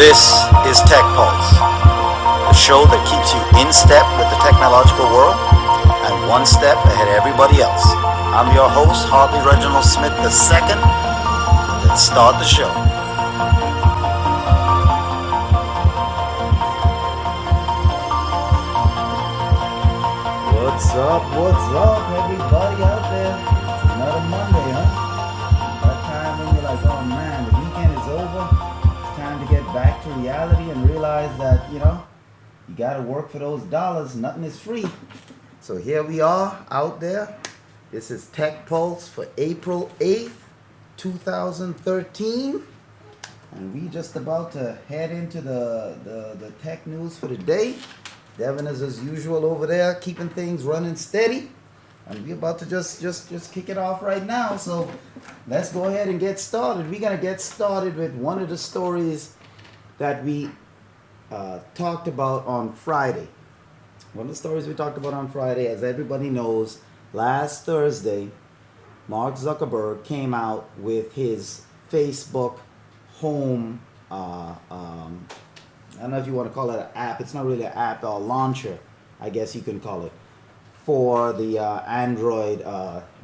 This is Tech Pulse, the show that keeps you in step with the technological world and one step ahead of everybody else. I'm your host, Hartley Reginald Smith II. Let's start the show. What's up, everybody out there? It's another Monday, huh? That time when you're like, oh man, the weekend is over. It's time to get back to reality and realize that, you gotta work for those dollars. Nothing is free. So here we are out there. This is Tech Pulse for April 8th, 2013. And we just about to head into the tech news for the day. Devin is as usual over there, keeping things running steady. And we're about to just kick it off right now. So let's go ahead and get started. We're going to get started with one of the stories that we talked about on Friday. One of the stories we talked about on Friday, as everybody knows, last Thursday, Mark Zuckerberg came out with his Facebook home I don't know if you want to call it an app. It's not really an app, or a launcher, I guess you can call it, for the Android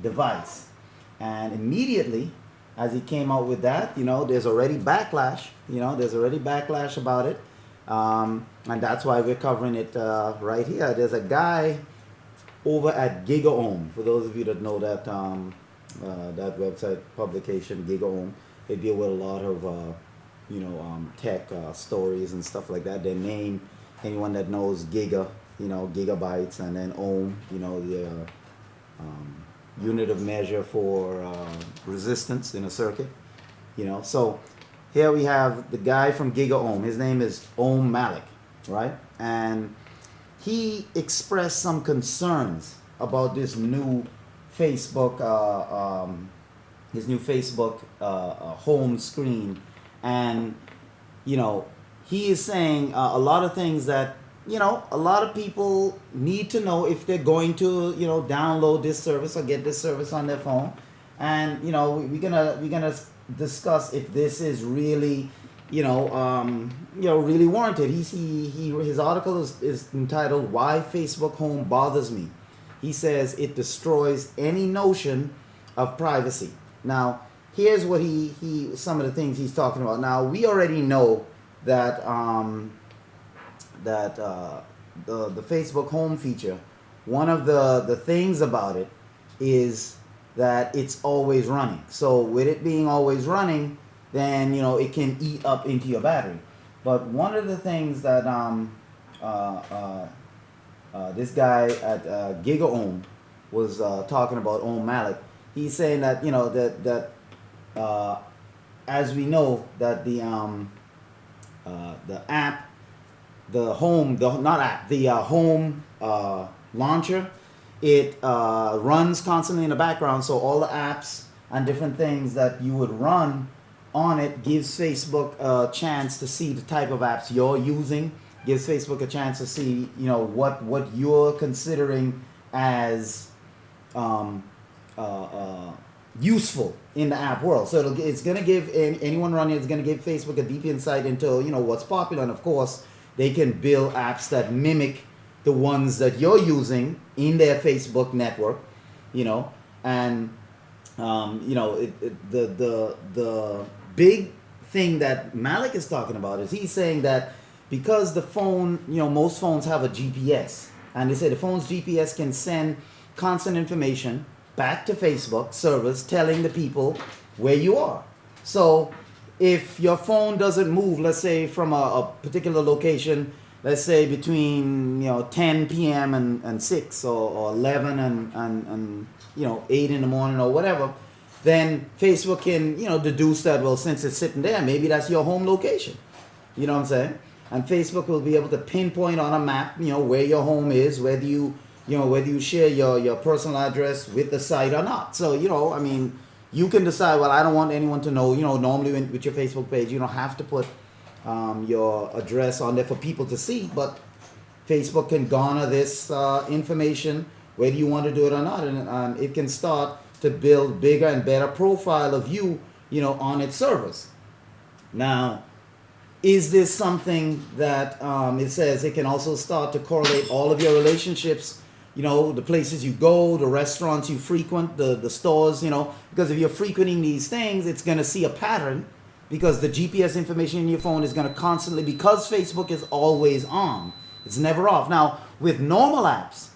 device. And immediately, as he came out with that, there's already backlash. There's already backlash about it. And that's why we're covering it right here. There's a guy over at GigaOM. For those of you that know that that website publication, GigaOM, they deal with a lot of tech stories and stuff like that. Their name, anyone that knows giga, gigabytes, and then ohm, the unit of measure for resistance in a circuit. So here we have the guy from GigaOM. His name is Om Malik, right? And he expressed some concerns about this new Facebook, home screen. And, he is saying a lot of things that, a lot of people need to know if they're going to, download this service or get this service on their phone. And, we're gonna discuss if this is really, really warranted. His article is entitled "Why Facebook Home Bothers Me." He says it destroys any notion of privacy. Now, here's what some of the things he's talking about. Now, we already know that the Facebook Home feature, one of the things about it is that it's always running. So with it being always running, then it can eat up into your battery. But one of the things that this guy at GigaOM was talking about, Om Malik, he's saying that as we know that the app, the home launcher, it runs constantly in the background. So all the apps and different things that you would run on it gives Facebook a chance to see the type of apps you're using. Gives Facebook a chance to see what you're considering as useful in the app world. So it's going to give anyone running, it's going to give Facebook a deep insight into what's popular. And of course, they can build apps that mimic the ones that you're using in their Facebook network. And the big thing that Malik is talking about is he's saying that because the phone, most phones have a GPS, and they say the phone's GPS can send constant information back to Facebook servers telling the people where you are. So if your phone doesn't move, let's say from a particular location, let's say between 10 p.m. and 6 or 11 and 8 in the morning or whatever, then Facebook can deduce that, well, since it's sitting there, maybe that's your home location. You know what I'm saying? And Facebook will be able to pinpoint on a map where your home is, whether you share your personal address with the site or not. So, you can decide, well, I don't want anyone to know. Normally with your Facebook page, you don't have to put your address on there for people to see. But Facebook can garner this information, whether you want to do it or not. And it can start to build bigger and better profile of you, on its servers. Now, is this something that it says it can also start to correlate all of your relationships, you know, the places you go, the restaurants you frequent, the stores, you know, because if you're frequenting these things, it's going to see a pattern because the GPS information in your phone is going to constantly, because Facebook is always on, it's never off. Now, with normal apps,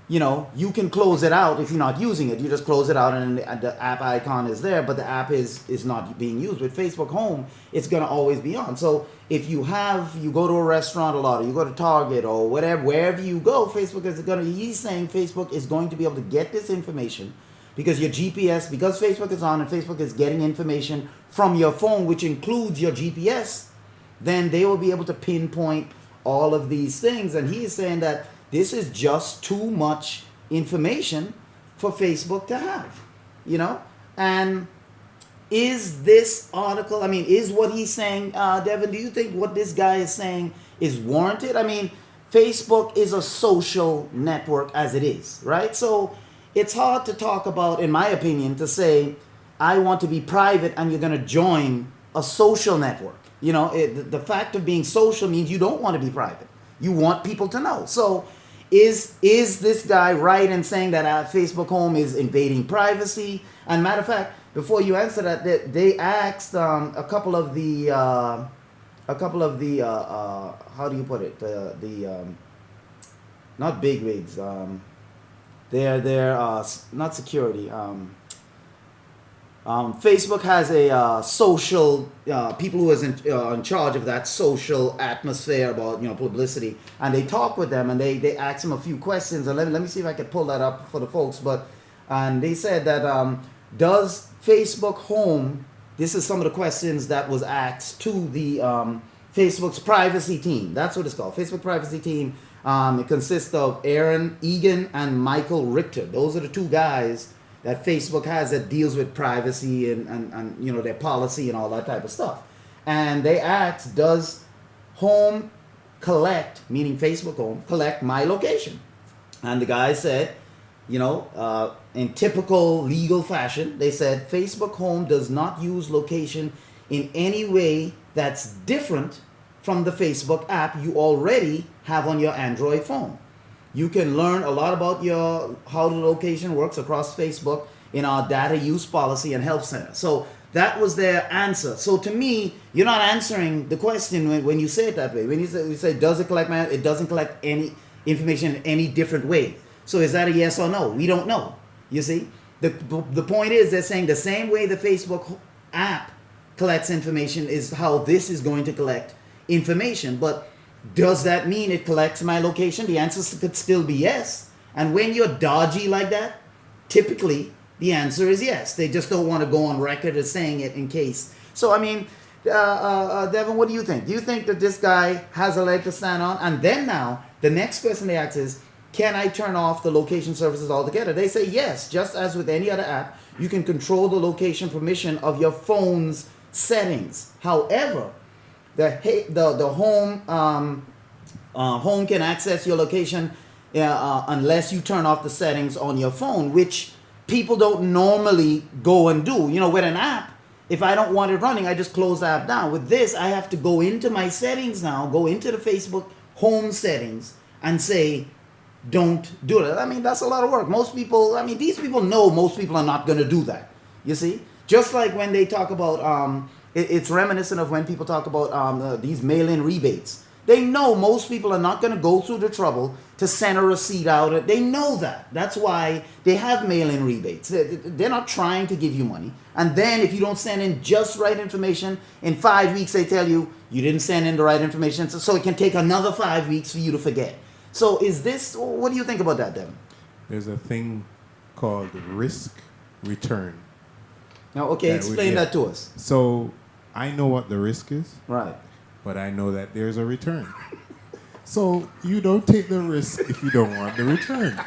you know, you can close it out if you're not using it. You just close it out and the app icon is there, but the app is not being used. With Facebook Home, it's going to always be on. So if you go to a restaurant a lot, or you go to Target or whatever, wherever you go, he's saying Facebook is going to be able to get this information because your GPS, because Facebook is on and Facebook is getting information from your phone, which includes your GPS, then they will be able to pinpoint all of these things. And he is saying that this is just too much information for Facebook to have, you know? And is this article, I mean, is what he's saying, Devin, do you think what this guy is saying is warranted? I mean, Facebook is a social network as it is, right? So it's hard to talk about, in my opinion, to say, I want to be private and you're going to join a social network. You know, the fact of being social means you don't want to be private. You want people to know. So is this guy right in saying that Facebook Home is invading privacy? And matter of fact, before you answer that, they asked a couple of the how do you put it, not bigwigs, they're not security. Facebook has a social people who is in charge of that social atmosphere about, you know, publicity, and they talk with them and they ask them a few questions, and let me see if I can pull that up for the folks. And they said that does Facebook Home, this is some of the questions that was asked to the Facebook's privacy team. That's what it's called, Facebook privacy team. It consists of Aaron Egan and Michael Richter. Those are the two guys that Facebook has that deals with privacy and you know, their policy and all that type of stuff. And they asked, does Home collect, meaning Facebook Home, collect my location? And the guy said, you know, in typical legal fashion, they said Facebook Home does not use location in any way that's different from the Facebook app you already have on your Android phone. You can learn a lot about how the location works across Facebook in our data use policy and help center. So that was their answer. So to me, you're not answering the question when you say it that way. When you say does it collect it doesn't collect any information in any different way. So is that a yes or no? We don't know. You see? The point is they're saying the same way the Facebook app collects information is how this is going to collect information. But does that mean it collects my location? The answer could still be yes. And when you're dodgy like that, typically the answer is yes. They just don't want to go on record as saying it in case. So, I mean, Devin, what do you think? Do you think that this guy has a leg to stand on? And then now, the next question they ask is, can I turn off the location services altogether? They say yes. Just as with any other app, you can control the location permission of your phone's settings. However, the home can access your location unless you turn off the settings on your phone, which people don't normally go and do. You know, with an app, if I don't want it running, I just close the app down. With this, I have to go into my settings now, go into the Facebook home settings and say, don't do it. I mean, that's a lot of work. Most people, I mean, these people know most people are not going to do that. You see? Just like when they talk about, it's reminiscent of when people talk about these mail-in rebates. They know most people are not going to go through the trouble to send a receipt out. They know that. That's why they have mail-in rebates. They're not trying to give you money. And then if you don't send in just right information, in 5 weeks they tell you you didn't send in the right information. So it can take another 5 weeks for you to forget. So what do you think about that, Devin? There's a thing called risk return. Now, okay, explain that to us. So I know what the risk is. Right. But I know that there's a return. So you don't take the risk if you don't want the return.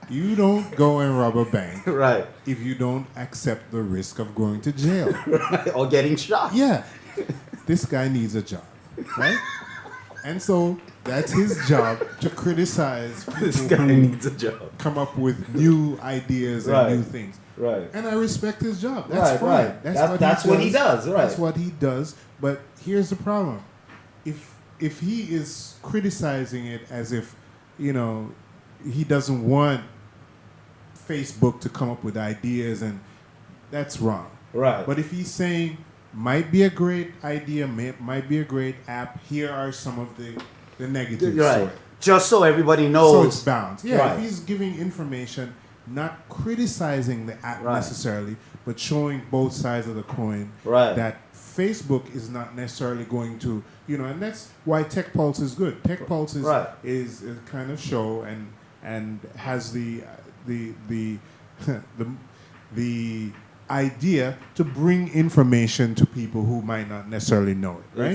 You don't go and rob a bank right. if you don't accept the risk of going to jail. Right. Or getting shot. Yeah. This guy needs a job, right? And so That's his job to criticize This people guy who needs a job. come up with new ideas Right. and new things. Right. And I respect his job. That's fine. Right. That's what he does. Right. That's what he does. But here's the problem: if he is criticizing it as if, he doesn't want Facebook to come up with ideas, and that's wrong. Right. But if he's saying might be a great idea, might be a great app, here are some of the negatives Right. to it. Just so everybody knows. So it's balanced. Yeah, Right. if he's giving information, not criticizing the app Right. necessarily, but showing both sides of the coin. Right. That Facebook is not necessarily going to, and that's why Tech Pulse is good. Tech Pulse is Right. is a kind of show and has the the idea to bring information to people who might not necessarily know it, right?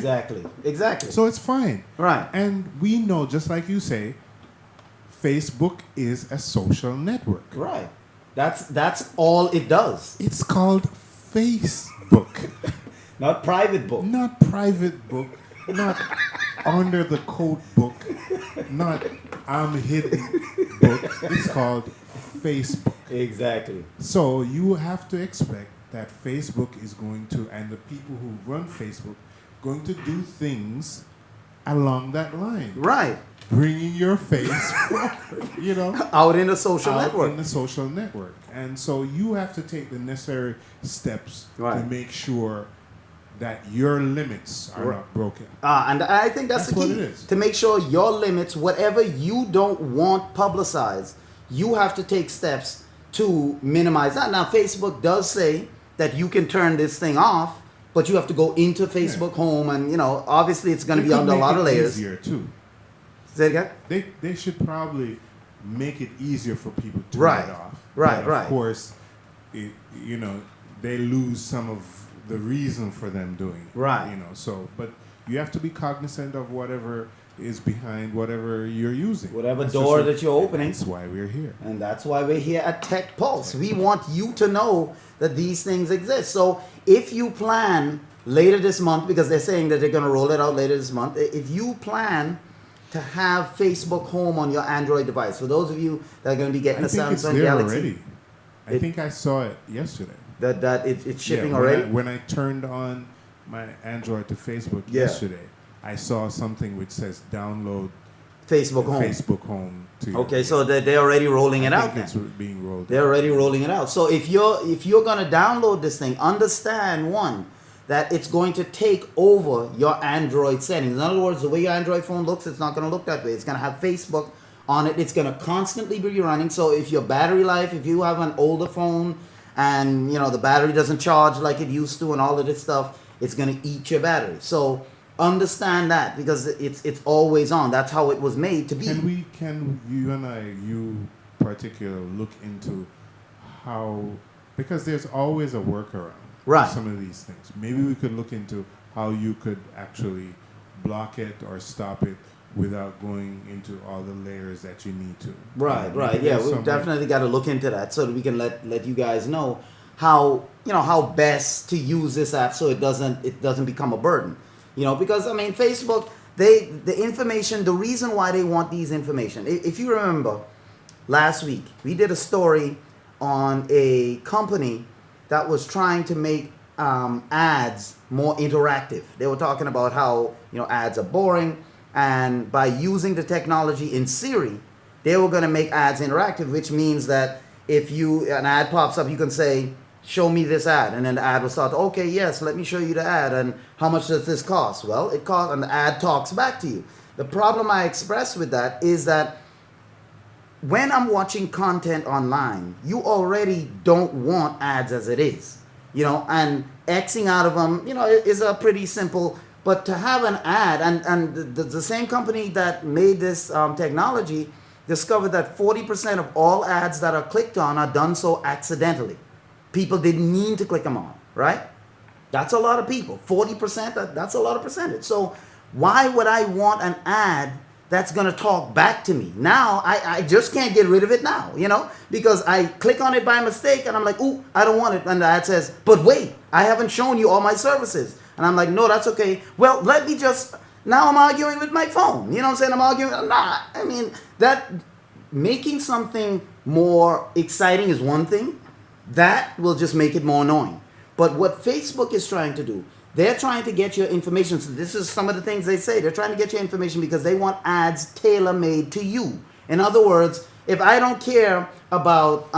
Exactly. So it's fine. Right. And we know, just like you say, Facebook is a social network. Right. That's all it does. It's called Facebook, Not private book. not private book, not under the coat book, not I'm hidden book. It's called Facebook. Exactly. So you have to expect that Facebook is going to, and the people who run Facebook, going to do things along that line. Right. Bringing your face forward, Out in a social out network. in the social network. And so you have to take the necessary steps to Right. make sure that your limits are Right. not broken. And I think that's the That's key. what it is. To make sure your limits, whatever you don't want publicized, you have to take steps to minimize that. Now, Facebook does say that you can turn this thing off, but you have to go into Facebook Home, and obviously it's going to They be could under a make lot of it layers. Easier too. Say it again? They should probably make it easier for people to Right. turn it off. Right, But right. Of course, they lose some of the reason for them doing it. Right. So, but you have to be cognizant of whatever is behind whatever you're using. Whatever That's door just that you're opening. That's why we're here. And that's why we're here at Tech Pulse. We want you to know that these things exist. So if you plan later this month, because they're saying that they're going to roll it out later this month, if you plan to have Facebook Home on your Android device, for those of you that are going to be getting I a think it's Samsung there Galaxy, already. I think I saw it yesterday. that it's shipping Yeah, already. When I turned on my Android to Facebook Yeah. yesterday, I saw something which says download Facebook Home. Facebook Home to your- Okay, so they're already rolling it I out think then. it's being rolled They're out. already rolling it out. So if you're gonna download this thing, understand one, that it's going to take over your Android settings. In other words, the way your Android phone looks, it's not gonna look that way. It's gonna have Facebook on it. It's gonna constantly be running. So if your battery life, if you have an older phone and the battery doesn't charge like it used to and all of this stuff, it's gonna eat your battery. So understand that, because it's always on. That's how it was made to be. Can you particularly look into how, because there's always a workaround Right. for some of these things. Maybe we could look into how you could actually block it or stop it without going into all the layers that you need to. Right. Maybe Yeah, there's we've some- definitely got to look into that so that we can let you guys know how how best to use this app so it doesn't become a burden. Because Facebook, the information, the reason why they want these information. If you remember, last week we did a story on a company that was trying to make ads more interactive. They were talking about how ads are boring, and by using the technology in Siri, they were going to make ads interactive, which means that if an ad pops up, you can say, show me this ad, and then the ad will start, okay, yes, let me show you the ad, and how much does this cost? Well, it costs, and the ad talks back to you. The problem I express with that is that when I'm watching content online, you already don't want ads as it is, and Xing out of them, is a pretty simple. But to have an ad, and the same company that made this technology discovered that 40% of all ads that are clicked on are done so accidentally. People didn't mean to click them on, right? That's a lot of people. 40%, that's a lot of percentage. So why would I want an ad that's going to talk back to me? Now, I just can't get rid of it now, because I click on it by mistake and I'm like, ooh, I don't want it. And the ad says, but wait, I haven't shown you all my services. And I'm like, no, that's okay. Well, let me just Now I'm arguing with my phone. You know what I'm saying? I'm arguing. Nah, I mean, that making something more exciting is one thing. That will just make it more annoying. But what Facebook is trying to do, they're trying to get your information. So this is some of the things they say. They're trying to get your information because they want ads tailor-made to you. In other words, if I don't care about,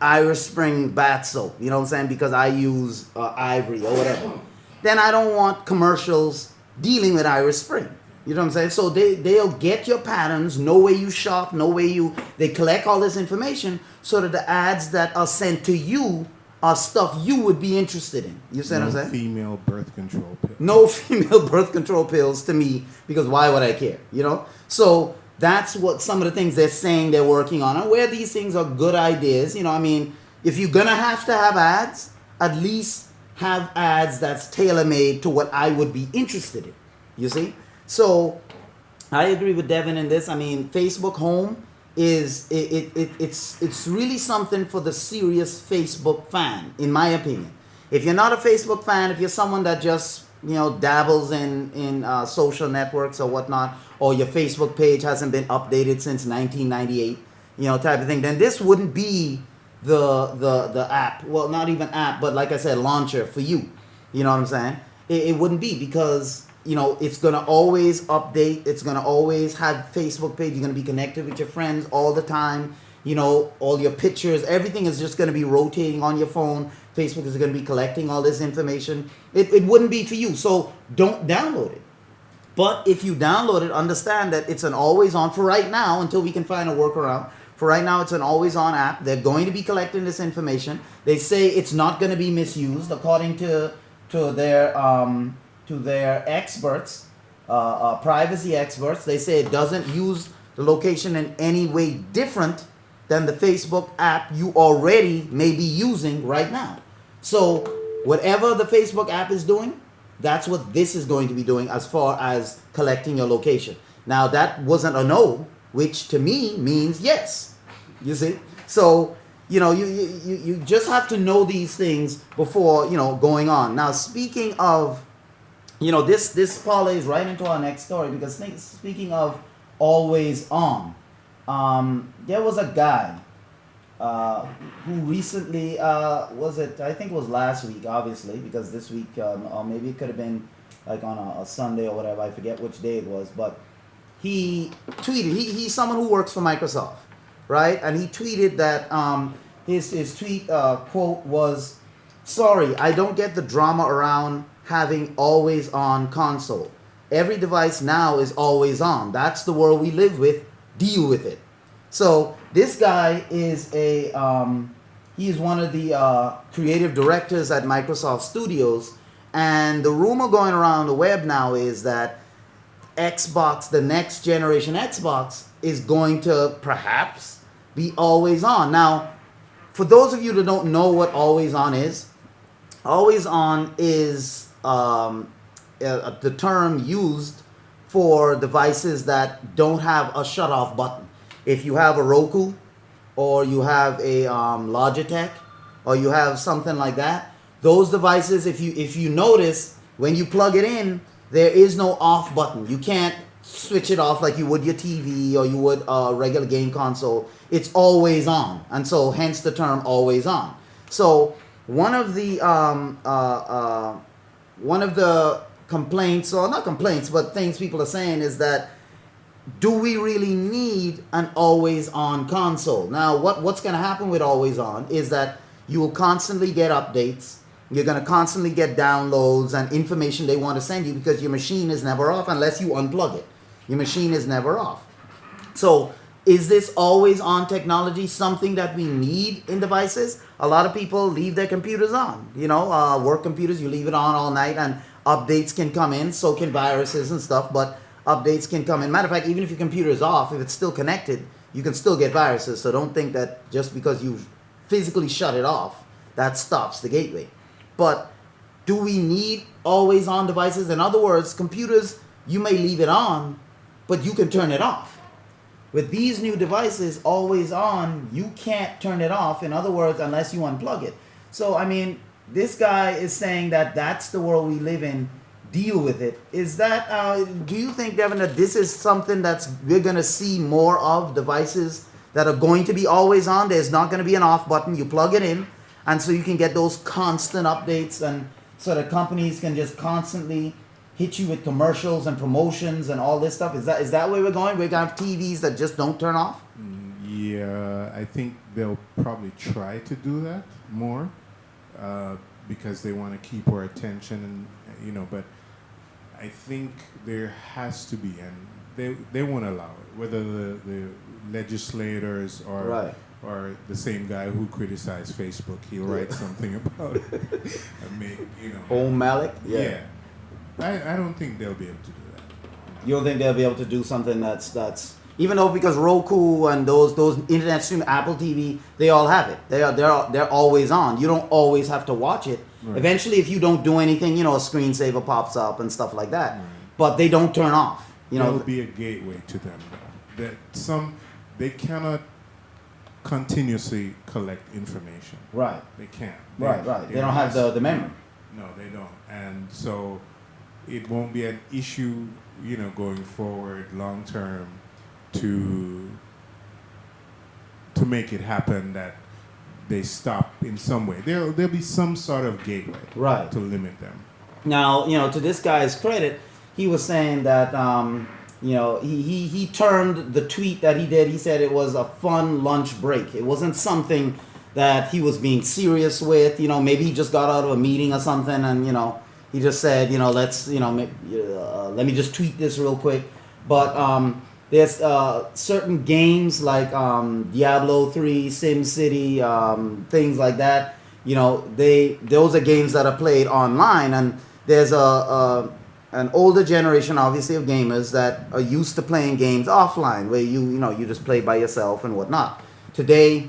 Irish Spring bath soap, you know what I'm saying, because I use Ivory or whatever, then I don't want commercials dealing with Irish Spring. You know what I'm saying? So they'll get your patterns, know where you shop, they collect all this information so that the ads that are sent to you are stuff you would be interested in. You see what I'm saying? Female birth control pills. No female birth control pills to me, because why would I care? You know? So that's what some of the things they're saying they're working on, and where these things are good ideas. You know, I mean, if you're gonna have to have ads, at least have ads that's tailor-made to what I would be interested in. You see? So I agree with Devin in this. I mean, Facebook Home is it's really something for the serious Facebook fan, in my opinion. If you're not a Facebook fan, if you're someone that just dabbles in social networks or whatnot, or your Facebook page hasn't been updated since 1998, type of thing, then this wouldn't be the app. Well, not even app, but like I said, launcher for you. You know what I'm saying? It wouldn't be, because it's going to always update. It's going to always have Facebook page. You're going to be connected with your friends all the time. All your pictures, everything is just going to be rotating on your phone. Facebook is going to be collecting all this information. It wouldn't be for you. So don't download it. But if you download it, understand that it's an always on for right now, until we can find a workaround. For right now, it's an always on app. They're going to be collecting this information. They say it's not going to be misused, according to their experts, privacy experts. They say it doesn't use the location in any way different than the Facebook app you already may be using right now. So whatever the Facebook app is doing, that's what this is going to be doing as far as collecting your location. Now, that wasn't a no, which to me means yes. You see? So, you just have to know these things before, going on. Now, speaking of, this parlays right into our next story, because speaking of always on, there was a guy who recently, I think it was last week, obviously, because this week, or maybe it could have been like on a Sunday or whatever, I forget which day it was, but he tweeted, he's someone who works for Microsoft, right? And he tweeted that his tweet quote was, "Sorry, I don't get the drama around having always on console. Every device now is always on. That's the world we live with. Deal with it." So this guy is he is one of the creative directors at Microsoft Studios, and the rumor going around the web now is that Xbox, the next generation Xbox, is going to perhaps be always on. Now, for those of you that don't know what always on is the term used for devices that don't have a shut-off button. If you have a Roku, or you have a Logitech, or you have something like that, those devices, if you notice, when you plug it in, there is no off button. You can't switch it off like you would your TV or you would a regular game console. It's always on, and so hence the term always on. So one of the complaints, or not complaints, but things people are saying is that, do we really need an always on console? Now, what's going to happen with always on is that you will constantly get updates. You're going to constantly get downloads and information they want to send you, because your machine is never off unless you unplug it. Your machine is never off. So is this always on technology something that we need in devices? A lot of people leave their computers on. Work computers, you leave it on all night, and updates can come in. So can viruses and stuff, but updates can come in. Matter of fact, even if your computer is off, if it's still connected, you can still get viruses. So don't think that just because you physically shut it off, that stops the gateway. But do we need always on devices? In other words, computers, you may leave it on, but you can turn it off. With these new devices, always on, you can't turn it off. In other words, unless you unplug it. So, I mean, this guy is saying that that's the world we live in. deal with it. Is that do you think, Devin, that this is something that's we're gonna see more of, devices that are going to be always on? There's not gonna be an off button. You plug it in, and so you can get those constant updates, and so that companies can just constantly hit you with commercials and promotions and all this stuff. Is that where we're going? We're gonna have TVs that just don't turn off? Yeah, I think they'll probably try to do that more because they want to keep our attention, and but I think there has to be, and they won't allow it. Whether the legislators or Right. or the same guy who criticized Facebook, he'll write something about it and make Old Malik? Yeah. I don't think they'll be able to do that. You don't think they'll be able to do something that's even though, because Roku and those internet stream, Apple TV, they all have it. They're always on. You don't always have to watch it. Right. Eventually, if you don't do anything, a screensaver pops up and stuff like that. Right. But they don't turn off. There will be a gateway to them. That they cannot continuously collect information. Right. They can't. Right. They don't have the memory. No, they don't. And so it won't be an issue, going forward long term to make it happen that they stop in some way. There'll be some sort of gateway Right. to limit them. Now, to this guy's credit, he was saying that he termed the tweet that he did, he said it was a fun lunch break. It wasn't something that he was being serious with. Maybe he just got out of a meeting or something, and he just said, let's let me just tweet this real quick. But there's certain games like Diablo 3, SimCity, things like that. Those are games that are played online, and there's an older generation, obviously, of gamers that are used to playing games offline, where you just play by yourself and whatnot. Today,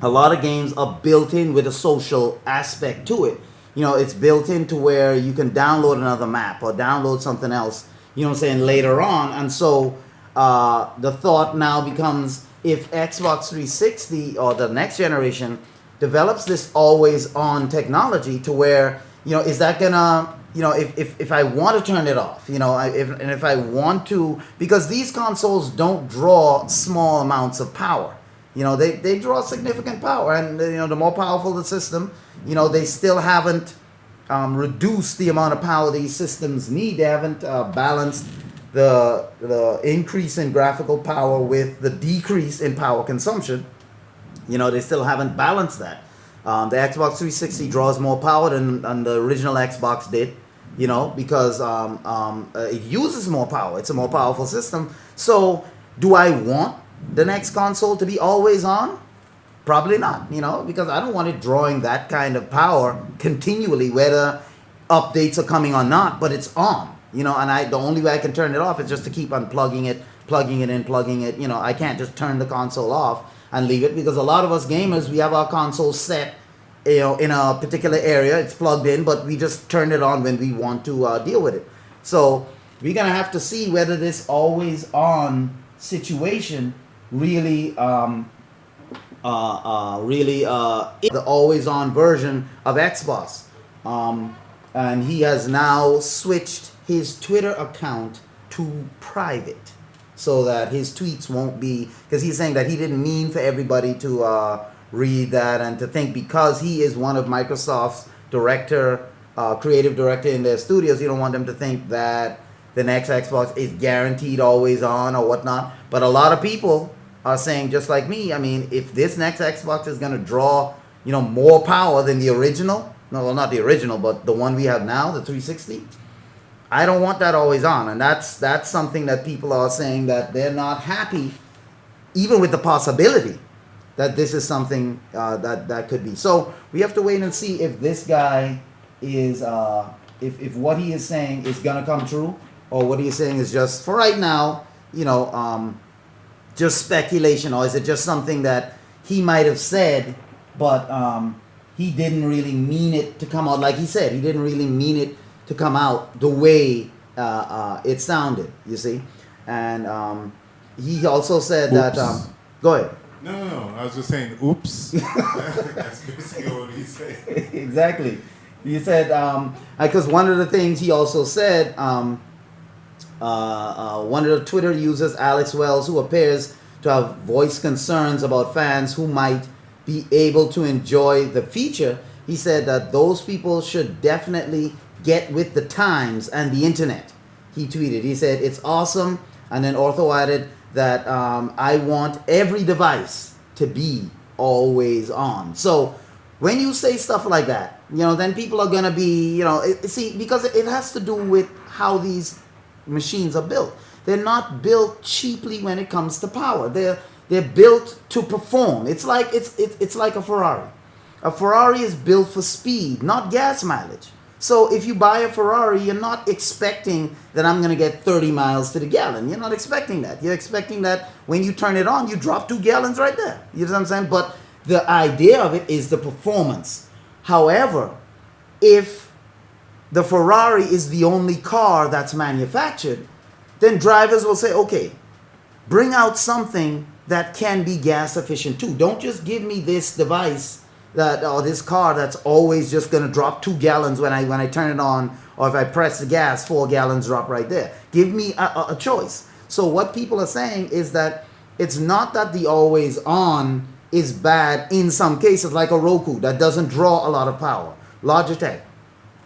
a lot of games are built in with a social aspect to it. It's built into where you can download another map or download something else, later on. And so the thought now becomes, if Xbox 360 or the next generation develops this always on technology to where, is that gonna, if I want to turn it off, if I want to, because these consoles don't draw small amounts of power. They draw significant power, and the more powerful the system, they still haven't reduced the amount of power these systems need. They haven't balanced the increase in graphical power with the decrease in power consumption. They still haven't balanced that. The Xbox 360 draws more power than the original Xbox did, because it uses more power. It's a more powerful system. So, do I want the next console to be always on? Probably not, because I don't want it drawing that kind of power continually, whether updates are coming or not, but it's on, and the only way I can turn it off is just to keep unplugging it, plugging it in, plugging it, I can't just turn the console off and leave it, because a lot of us gamers, we have our console set, in a particular area, it's plugged in, but we just turn it on when we want to deal with it. So we're gonna have to see whether this always on situation really the always on version of Xbox. And he has now switched his Twitter account to private so that his tweets won't be, because he's saying that he didn't mean for everybody to read that and to think, because he is one of Microsoft's creative director in their studios, you don't want them to think that the next Xbox is guaranteed always on or whatnot. But a lot of people are saying, just like me, if this next Xbox is going to draw, more power than the original, no, well, not the original, but the one we have now, the 360, I don't want that always on. And that's something that people are saying that they're not happy, even with the possibility that this is something that could be. So we have to wait and see if this guy is, if what he is saying is going to come true, or what he is saying is just, for right now, just speculation, or is it just something that he might have said, but he didn't really mean it to come out. Like he said, he didn't really mean it to come out the way it sounded, you see. And he also said that... go ahead. No. I was just saying, oops. That's basically what he said. Exactly. He said, because one of the things he also said, one of the Twitter users, Alex Wells, who appears to have voiced concerns about fans who might be able to enjoy the feature, he said that those people should definitely get with the times and the internet. He tweeted, he said, it's awesome. And then Ortho added that I want every device to be always on. So when you say stuff like that, then people are going to be, because it has to do with how these machines are built. They're not built cheaply when it comes to power. They're built to perform. It's like a Ferrari. A Ferrari is built for speed, not gas mileage. So if you buy a Ferrari, you're not expecting that I'm going to get 30 miles to the gallon. You're not expecting that. You're expecting that when you turn it on, you drop 2 gallons right there. You know what I'm saying? But the idea of it is the performance. However, if the Ferrari is the only car that's manufactured, then drivers will say, okay, bring out something that can be gas efficient too. Don't just give me this device or this car that's always just going to drop 2 gallons when I turn it on, or if I press the gas, 4 gallons drop right there. Give me a choice. So what people are saying is that it's not that the always on is bad in some cases, like a Roku that doesn't draw a lot of power. Logitech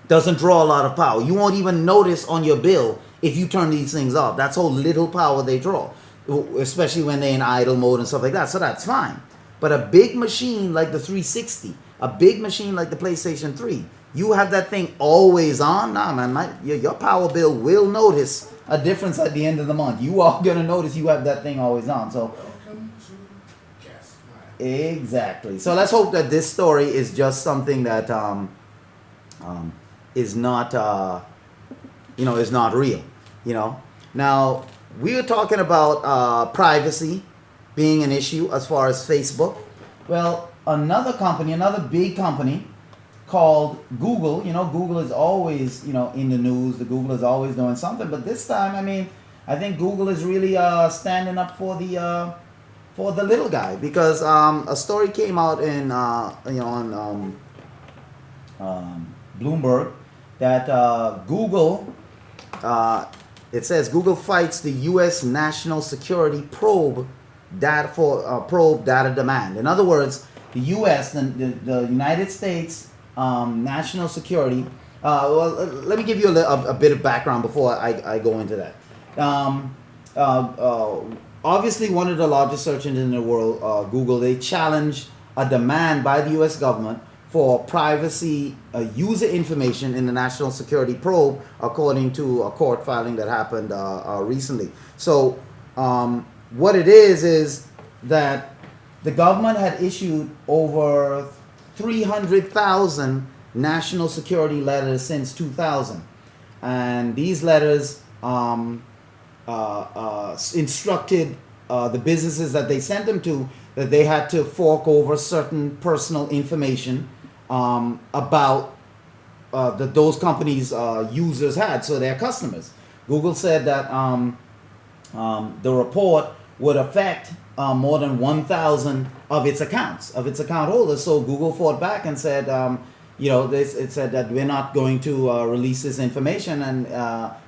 doesn't draw a lot of power. You won't even notice on your bill if you turn these things off. That's how little power they draw, especially when they're in idle mode and stuff like that. So that's fine. But a big machine like the 360, a big machine like the PlayStation 3, you have that thing always on. Nah, man, your power bill will notice a difference at the end of the month. You are going to notice you have that thing always on. So Welcome to Gaslight. exactly. So let's hope that this story is just something that is not is not real. Now we were talking about privacy being an issue as far as Facebook. Well, another big company called Google. Google is always in the news. Google is always doing something, but this time, I think Google is really standing up for the little guy, because a story came out in on Bloomberg that Google, it says Google fights the U.S. national security probe data demand. In other words, the U.S., the United States national security. Well, let me give you a bit of background before I go into that. Obviously, one of the largest search engines in the world, Google, they challenged a demand by the U.S. government for privacy user information in the national security probe, according to a court filing that happened recently. So what it is that the government had issued over 300,000 national security letters since 2000. And these letters instructed the businesses that they sent them to that they had to fork over certain personal information about that those companies' users had, so their customers. Google said that the report would affect more than 1,000 of its account holders. So Google fought back and said, it said that we're not going to release this information. And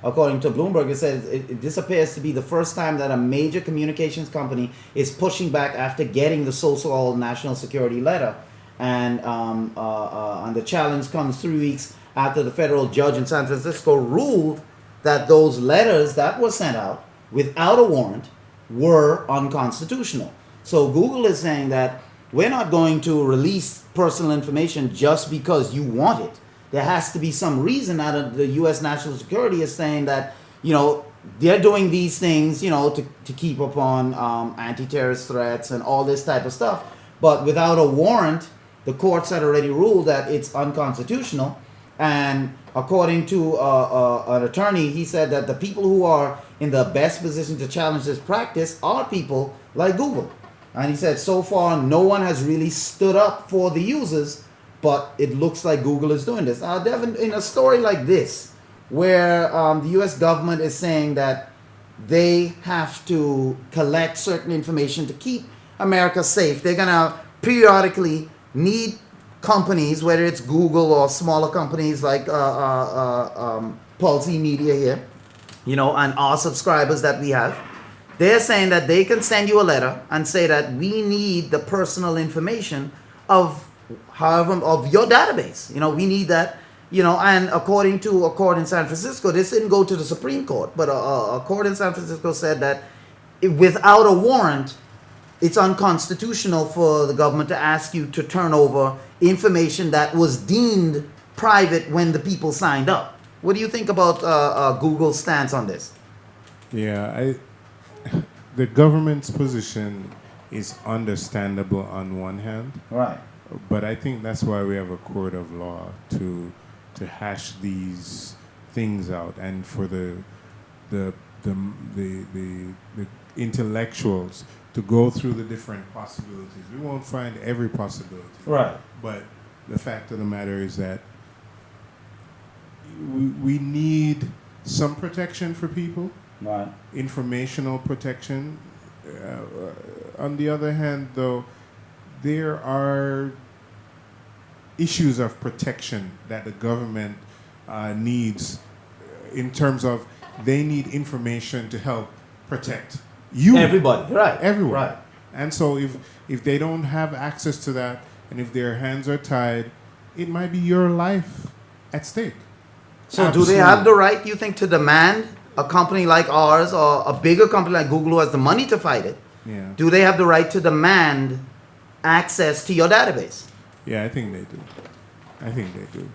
according to Bloomberg, it says this appears to be the first time that a major communications company is pushing back after getting the so-called national security letter. And the challenge comes 3 weeks after the federal judge in San Francisco ruled that those letters that were sent out without a warrant were unconstitutional. So Google is saying that we're not going to release personal information just because you want it. There has to be some reason out of the U.S. national security is saying that, they're doing these things, to keep up on anti-terrorist threats and all this type of stuff. But without a warrant, the courts had already ruled that it's unconstitutional. And according to an attorney, he said that the people who are in the best position to challenge this practice are people like Google. And he said so far no one has really stood up for the users, but it looks like Google is doing this. Devin, in a story like this, where the U.S. government is saying that they have to collect certain information to keep America safe, they're going to periodically need companies, whether it's Google or smaller companies like Pulse Media here, and our subscribers that we have, they're saying that they can send you a letter and say that we need the personal information of your database. We need that. And according to a court in San Francisco, this didn't go to the Supreme Court, but a court in San Francisco said that without a warrant, it's unconstitutional for the government to ask you to turn over information that was deemed private when the people signed up. What do you think about Google's stance on this? Yeah, the government's position is understandable on one hand, Right. but I think that's why we have a court of law to hash these things out, and for the intellectuals to go through the different possibilities. We won't find every possibility. Right. But the fact of the matter is that we need some protection for people, Right. informational protection. On the other hand, though, there are issues of protection that the government needs in terms of they need information to help protect you. Everybody. Right. Everyone. Right. And so if they don't have access to that, and if their hands are tied, it might be your life at stake. So do they have the right, you think, to demand a company like ours or a bigger company like Google who has the money to fight it? Yeah. Do they have the right to demand access to your database? Yeah, I think they do. I think they do.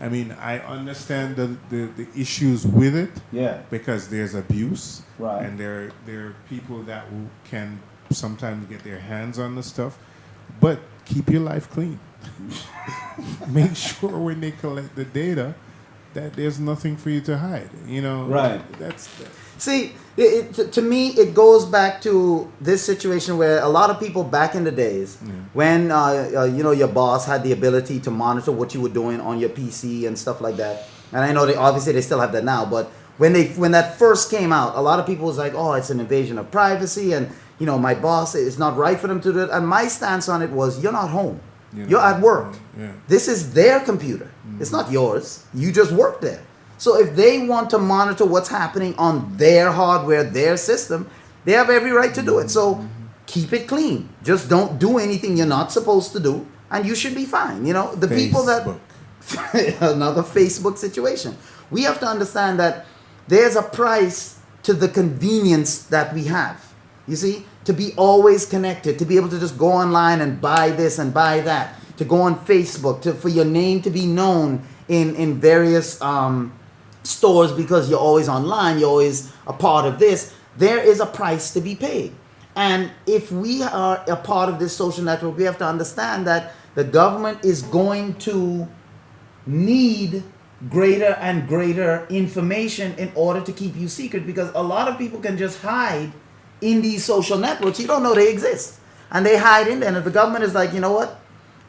I mean, I understand the issues with it. Yeah. Because there's abuse. Right. And there are people that can sometimes get their hands on the stuff. But keep your life clean. Make sure when they collect the data that there's nothing for you to hide. Right. That's See, to me, it goes back to this situation where a lot of people back in the days, when your boss had the ability to monitor what you were doing on your PC and stuff like that. And I know they still have that now, but when that first came out, a lot of people was like, "Oh, it's an invasion of privacy," and my boss, it's not right for them to do it. And my stance on it was, you're not home. You're at work. Yeah. This is their computer. It's not yours. You just work there. So if they want to monitor what's happening on their hardware, their system, they have every right to do it. So keep it clean. Just don't do anything you're not supposed to do, and you should be fine. The people that another Facebook situation. We have to understand that there's a price to the convenience that we have. You see, to be always connected, to be able to just go online and buy this and buy that, to go on Facebook, for your name to be known in various stores because you're always online, you're always a part of this. There is a price to be paid. And if we are a part of this social network, we have to understand that the government is going to need greater and greater information in order to keep you secret, because a lot of people can just hide in these social networks. You don't know they exist, and they hide in there. And if the government is like, you know what,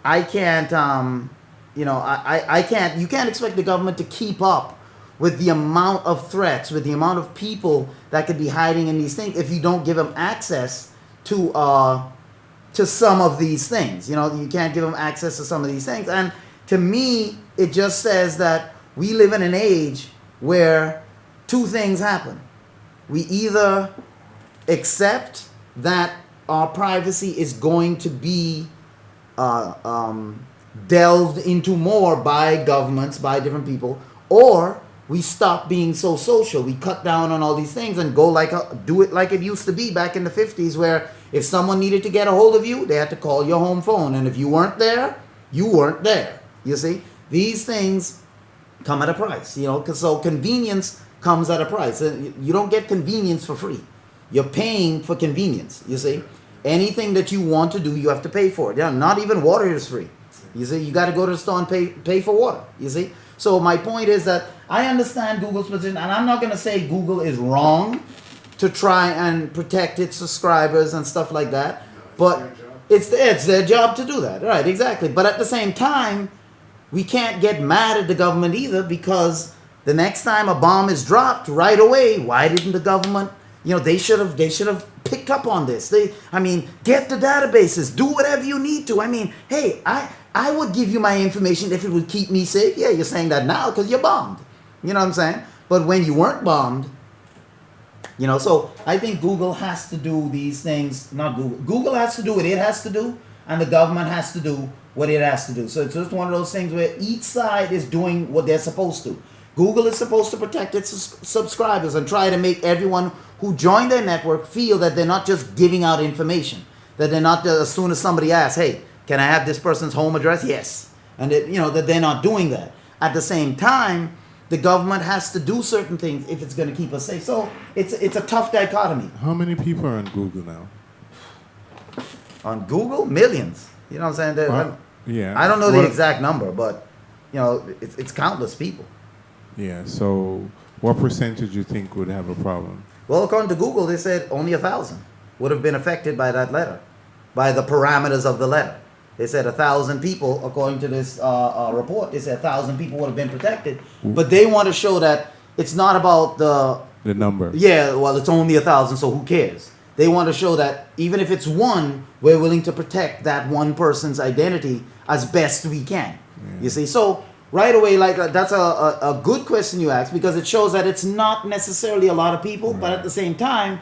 I can't, I can't. You can't expect the government to keep up with the amount of threats, with the amount of people that could be hiding in these things, if you don't give them access to some of these things. You can't give them access to some of these things. And to me, it just says that we live in an age where two things happen. We either accept that our privacy is going to be delved into more by governments, by different people, or we stop being so social. We cut down on all these things and go do it like it used to be back in the 50s, where if someone needed to get a hold of you, they had to call your home phone, and if you weren't there, you weren't there. You see, these things come at a price. So convenience comes at a price. You don't get convenience for free. You're paying for convenience. You see, anything that you want to do, you have to pay for it. Yeah, not even water is free. You see, you got to go to the store and pay for water. You see, so my point is that I understand Google's position, and I'm not going to say Google is wrong to try and protect its subscribers and stuff like that, but it's their job to do that. Right? Exactly. But at the same time, we can't get mad at the government either, because the next time a bomb is dropped, right away, why didn't the government? They should have picked up on this. Get the databases, do whatever you need to. Hey, I would give you my information if it would keep me safe. Yeah, you're saying that now because you're bombed. You know what I'm saying? But when you weren't bombed, you know, so I think Google has to do these things, not Google. Google has to do what it has to do, and the government has to do what it has to do. So it's just one of those things where each side is doing what they're supposed to. Google is supposed to protect its subscribers and try to make everyone who join their network feel that they're not just giving out information, that they're not, as soon as somebody asks, hey, can I have this person's home address? Yes. And that, you know, that they're not doing that. At the same time, the government has to do certain things if it's going to keep us safe. So it's a tough dichotomy. How many people are on Google now? On Google, millions. You know what I'm saying? Yeah. I don't know the exact number, but you know, it's countless people. Yeah. So, what percentage do you think would have a problem? Well, according to Google, they said only 1,000 would have been affected by that letter, by the parameters of the letter. They said 1,000 people, according to this report, they said 1,000 people would have been protected. But they want to show that it's not about the number. Yeah, well, it's only 1,000, so who cares? They want to show that even if it's one, we're willing to protect that one person's identity as best we can. Yeah. You see, so right away, like that's a good question you ask, because it shows that it's not necessarily a lot of people, right. But at the same time,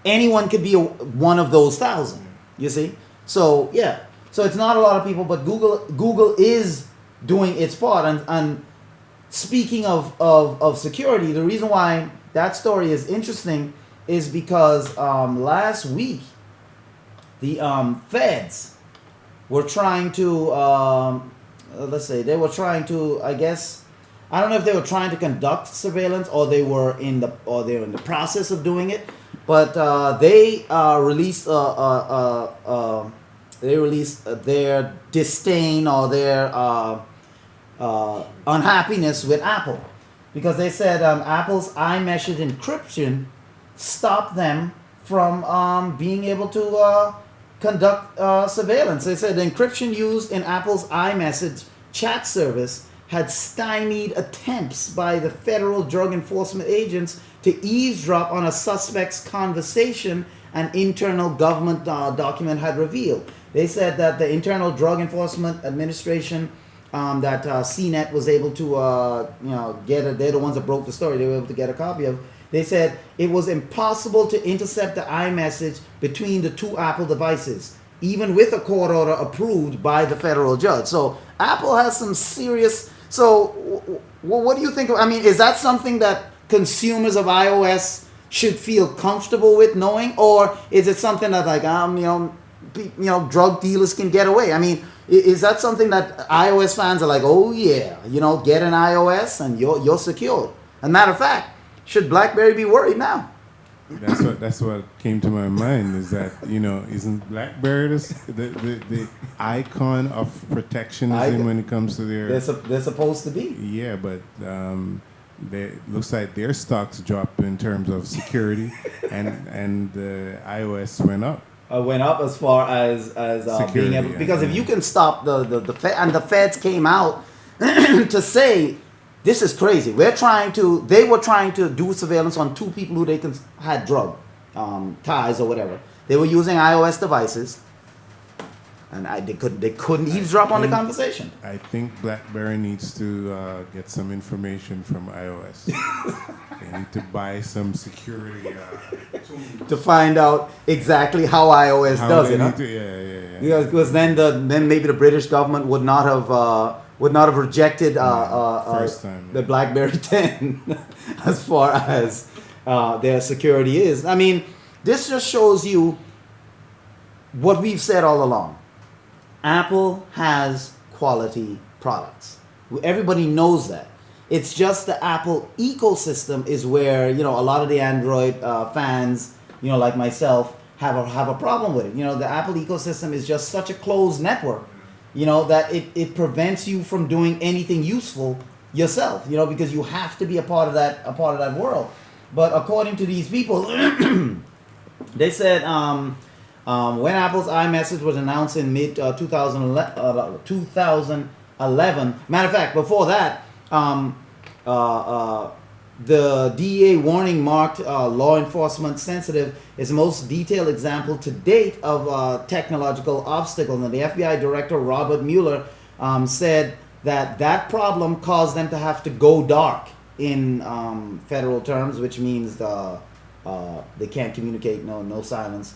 anyone could be one of those 1,000. You see, so yeah. So it's not a lot of people, but Google is doing its part. And speaking of security, the reason why that story is interesting is because last week the feds were trying to they were trying to, I guess, I don't know if they were trying to conduct surveillance or they were in the process of doing it, but they released their disdain or their unhappiness with Apple, because they said Apple's iMessage encryption stopped them from being able to conduct surveillance. They said the encryption used in Apple's iMessage chat service had stymied attempts by the federal drug enforcement agents to eavesdrop on a suspect's conversation, an internal government document had revealed. They said that the Internal Drug Enforcement Administration, that CNET was able to, get. They're the ones that broke the story. They were able to get a copy of. They said it was impossible to intercept the iMessage between the two Apple devices, even with a court order approved by the federal judge. So Apple has some serious. So what do you think? I mean, is that something that consumers of iOS should feel comfortable with knowing, or is it something that drug dealers can get away? I mean, is that something that iOS fans are like, oh yeah, get an iOS and you're secured? As a matter of fact, should BlackBerry be worried now? That's what came to my mind, is that isn't BlackBerry the icon of protectionism when it comes to their? They're supposed to be. Yeah, but looks like their stocks dropped in terms of security, and the iOS went up. Went up as far as security, being able, because if you can stop the and the feds came out to say, this is crazy. They were trying to do surveillance on two people who they had drug ties or whatever. They were using iOS devices, and they couldn't eavesdrop on the conversation. I think BlackBerry needs to get some information from iOS. They need to buy some security tools to find out exactly how iOS does it. Yeah. Because then maybe the British government would not have rejected the BlackBerry 10 as far as their security is. I mean, this just shows you what we've said all along. Apple has quality products. Everybody knows that. It's just the Apple ecosystem is where, a lot of the Android fans, like myself, have a problem with it. The Apple ecosystem is just such a closed network, that it prevents you from doing anything useful yourself, because you have to be a part of that world. But according to these people, they said when Apple's iMessage was announced in mid 2011, matter of fact, before that, the DEA warning marked law enforcement sensitive is the most detailed example to date of technological obstacles. And the FBI director Robert Mueller said that problem caused them to have to go dark in federal terms, which means they can't communicate, no silence.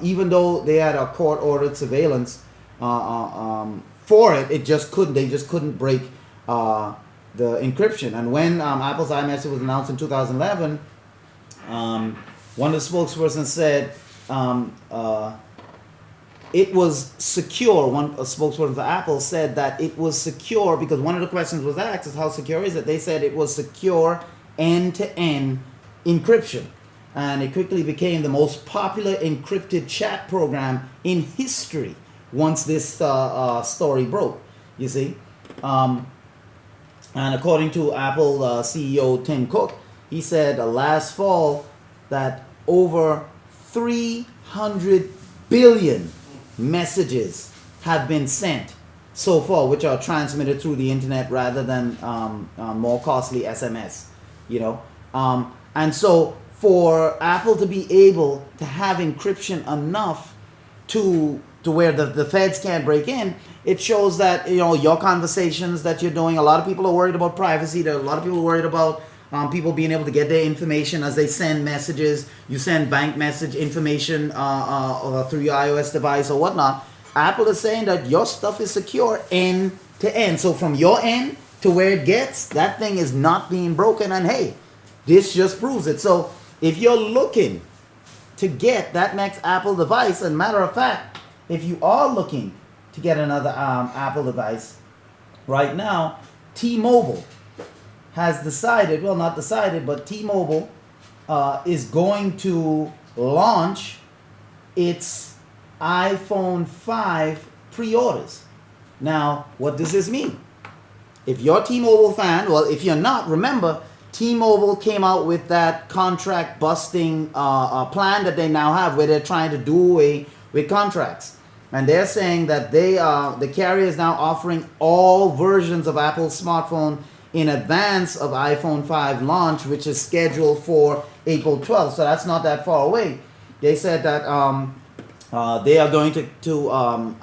Even though they had a court-ordered surveillance for it, they just couldn't break the encryption. And when Apple's iMessage was announced in 2011, one of the spokespersons said it was secure. A spokesperson for Apple said that it was secure because one of the questions was asked is how secure is it? They said it was secure end-to-end encryption. And it quickly became the most popular encrypted chat program in history once this story broke, you see. And according to Apple CEO Tim Cook, he said last fall that over 300 billion messages have been sent so far, which are transmitted through the internet rather than more costly SMS, you know. And so for Apple to be able to have encryption enough to where the feds can't break in, it shows that, you know, your conversations that you're doing, a lot of people are worried about privacy. There are a lot of people worried about people being able to get their information as they send messages. You send bank message information through your iOS device or whatnot. Apple is saying that your stuff is secure end to end. So from your end to where it gets, that thing is not being broken. And hey, this just proves it. So if you're looking to get that next Apple device, and matter of fact, if you are looking to get another Apple device, right now, T-Mobile has decided, well, not decided, but T-Mobile is going to launch its iPhone 5 pre-orders. Now, what does this mean? If you're a T-Mobile fan, well, if you're not, remember, T-Mobile came out with that contract busting plan that they now have where they're trying to do away with contracts. And they're saying that the carrier is now offering all versions of Apple's smartphone in advance of iPhone 5 launch, which is scheduled for April 12th. So that's not that far away. They said that they are going to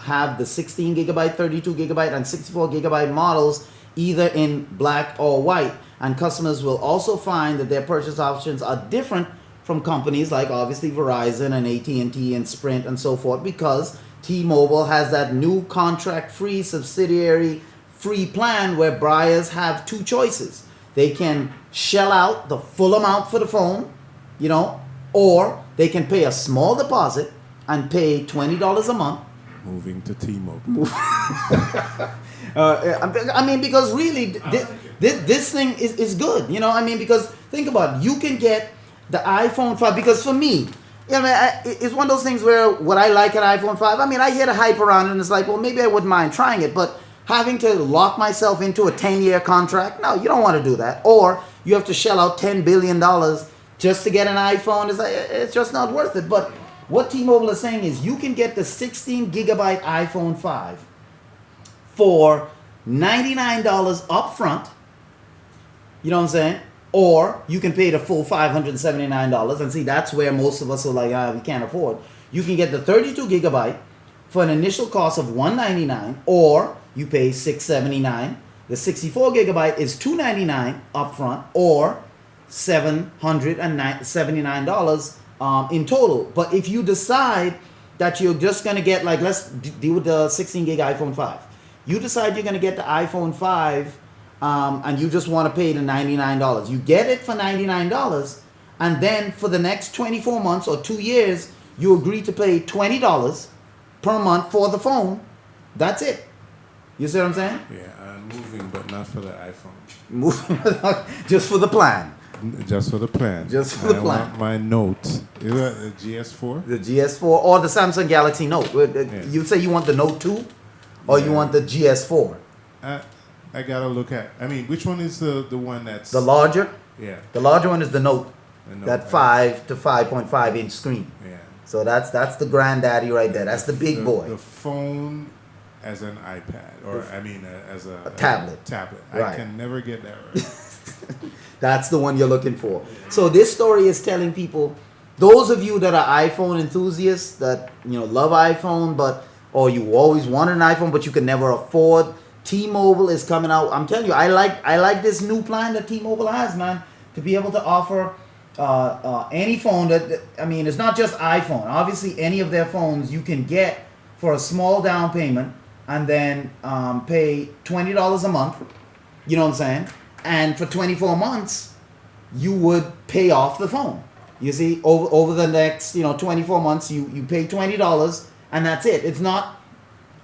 have the 16 gigabyte, 32 gigabyte, and 64 gigabyte models either in black or white. And customers will also find that their purchase options are different from companies like obviously Verizon and AT&T and Sprint and so forth, because T-Mobile has that new contract-free subsidiary free plan where buyers have two choices. They can shell out the full amount for the phone, you know, or they can pay a small deposit and pay $20 a month. Moving to T-Mobile. I mean, because really, this thing is good, you know. I mean, because think about it. You can get the iPhone 5, because for me, I mean, it's one of those things where what I like an iPhone 5, I mean, I hear the hype around it and it's like, well, maybe I wouldn't mind trying it, but having to lock myself into a 10-year contract, no, you don't want to do that. Or you have to shell out $10 billion just to get an iPhone. It's just not worth it. But what T-Mobile is saying is you can get the 16 gigabyte iPhone 5 for $99 up front. You know what I'm saying? Or you can pay the full $579. And see, that's where most of us are like, we can't afford. You can get the 32 gigabyte for an initial cost of $199, or you pay $679. The 64 gigabyte is $299 up front, or $779 in total. But if you decide that you're just going to get, like, let's deal with the 16 gig iPhone 5. You decide you're going to get the iPhone 5 and you just want to pay the $99. You get it for $99, and then for the next 24 months or 2 years, you agree to pay $20 per month for the phone. That's it. You see what I'm saying? Yeah, I'm moving, but not for the iPhone. Moving just for the plan. Just for the plan. Just for the plan. Want my Note. Is that the GS4? The GS4 or the Samsung Galaxy Note. You say you want the Note 2 or you want the GS4? I gotta look at. I mean, which one is the one that's the larger? Yeah. The larger one is the Note. That right? 5 to 5.5 inch screen. Yeah. So that's the granddaddy right there. That's the big boy. The phone as an iPad, or as a tablet. Tablet. Right. I can never get that right. That's the one you're looking for. So this story is telling people, those of you that are iPhone enthusiasts that love iPhone, but or you always wanted an iPhone but you could never afford, T-Mobile is coming out. I'm telling you, I like this new plan that T-Mobile has, man, to be able to offer any phone that, I mean, it's not just iPhone. Obviously, any of their phones you can get for a small down payment and then pay $20 a month. You know what I'm saying? And for 24 months, you would pay off the phone. You see, over the next 24 months, you pay $20 and that's it. It's not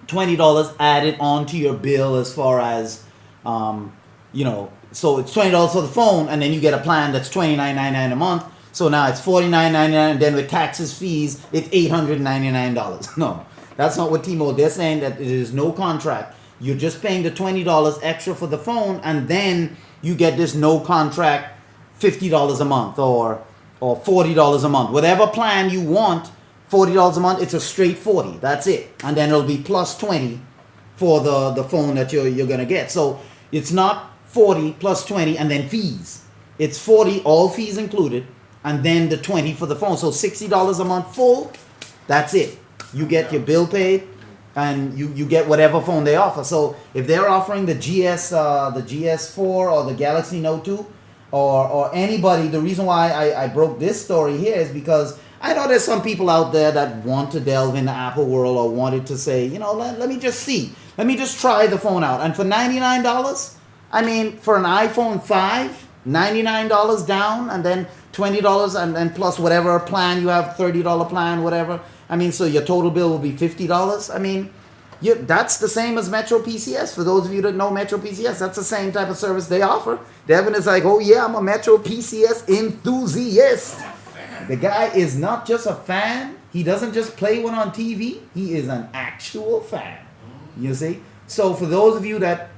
$20 added onto your bill as far as so it's $20 for the phone, and then you get a plan that's $29.99 a month. So now it's $49.99, and then with taxes, fees, it's $899. No, that's not what T-Mobile. They're saying that it is no contract. You're just paying the $20 extra for the phone, and then you get this no contract $50 a month or $40 a month, whatever plan you want. $40 a month, it's a straight 40. That's it, and then it'll be plus 20 for the phone that you're gonna get. So it's not 40 plus 20 and then fees. It's 40, all fees included, and then the 20 for the phone. So $60 a month full. That's it. You get your bill paid, and you get whatever phone they offer. So if they're offering the GS4 or the Galaxy Note 2 or anybody, the reason why I broke this story here is because I know there's some people out there that want to delve in the Apple world or wanted to say, let me just see. Let me just try the phone out. And for $99, I mean, for an iPhone 5, $99 down and then $20 and then plus whatever plan you have, $30 plan, whatever. I mean, so your total bill will be $50. I mean, that's the same as Metro PCS. For those of you that know Metro PCS, that's the same type of service they offer. Devin is like, oh yeah, I'm a Metro PCS enthusiast. The guy is not just a fan. He doesn't just play one on TV. He is an actual fan. You see? So for those of you that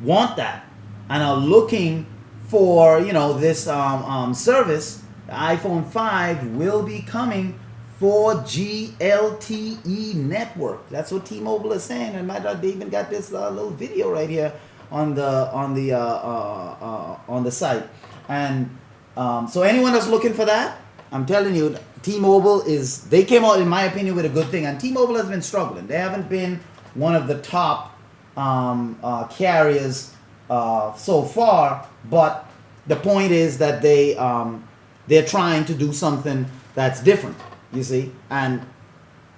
want that and are looking for, this service, the iPhone 5 will be coming 4G LTE network. That's what T-Mobile is saying. And they even got this little video right here on the site. And so anyone that's looking for that, I'm telling you, T-Mobile they came out, in my opinion, with a good thing. And T-Mobile has been struggling. They haven't been one of the top carriers so far. But the point is that they're trying to do something that's different, you see. And,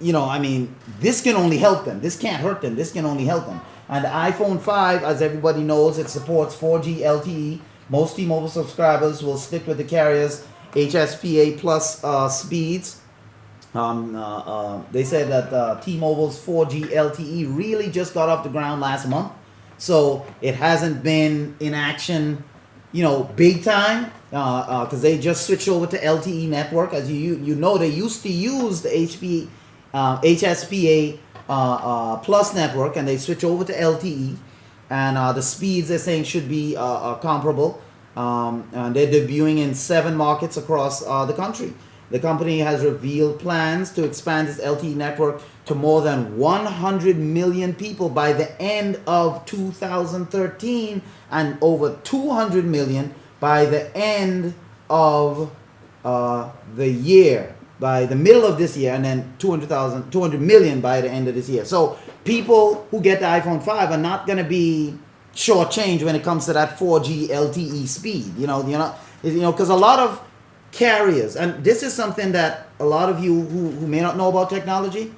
this can only help them. This can't hurt them. This can only help them. And the iPhone 5, as everybody knows, it supports 4G LTE. Most T-Mobile subscribers will stick with the carrier's HSPA plus speeds. They said that T-Mobile's 4G LTE really just got off the ground last month, so it hasn't been in action, big time, because they just switched over to LTE network. As you know, they used to use the HSPA plus network, and they switched over to LTE, and the speeds they're saying should be comparable. And they're debuting in 7 markets across the country. The company has revealed plans to expand its LTE network to more than 100 million people by the end of 2013 and over 200 million by the end of the year, by the middle of this year, and then 200 million by the end of this year. So people who get the iPhone 5 are not going to be shortchanged when it comes to that 4G LTE speed. Because a lot of carriers, and this is something that a lot of you who may not know about technology,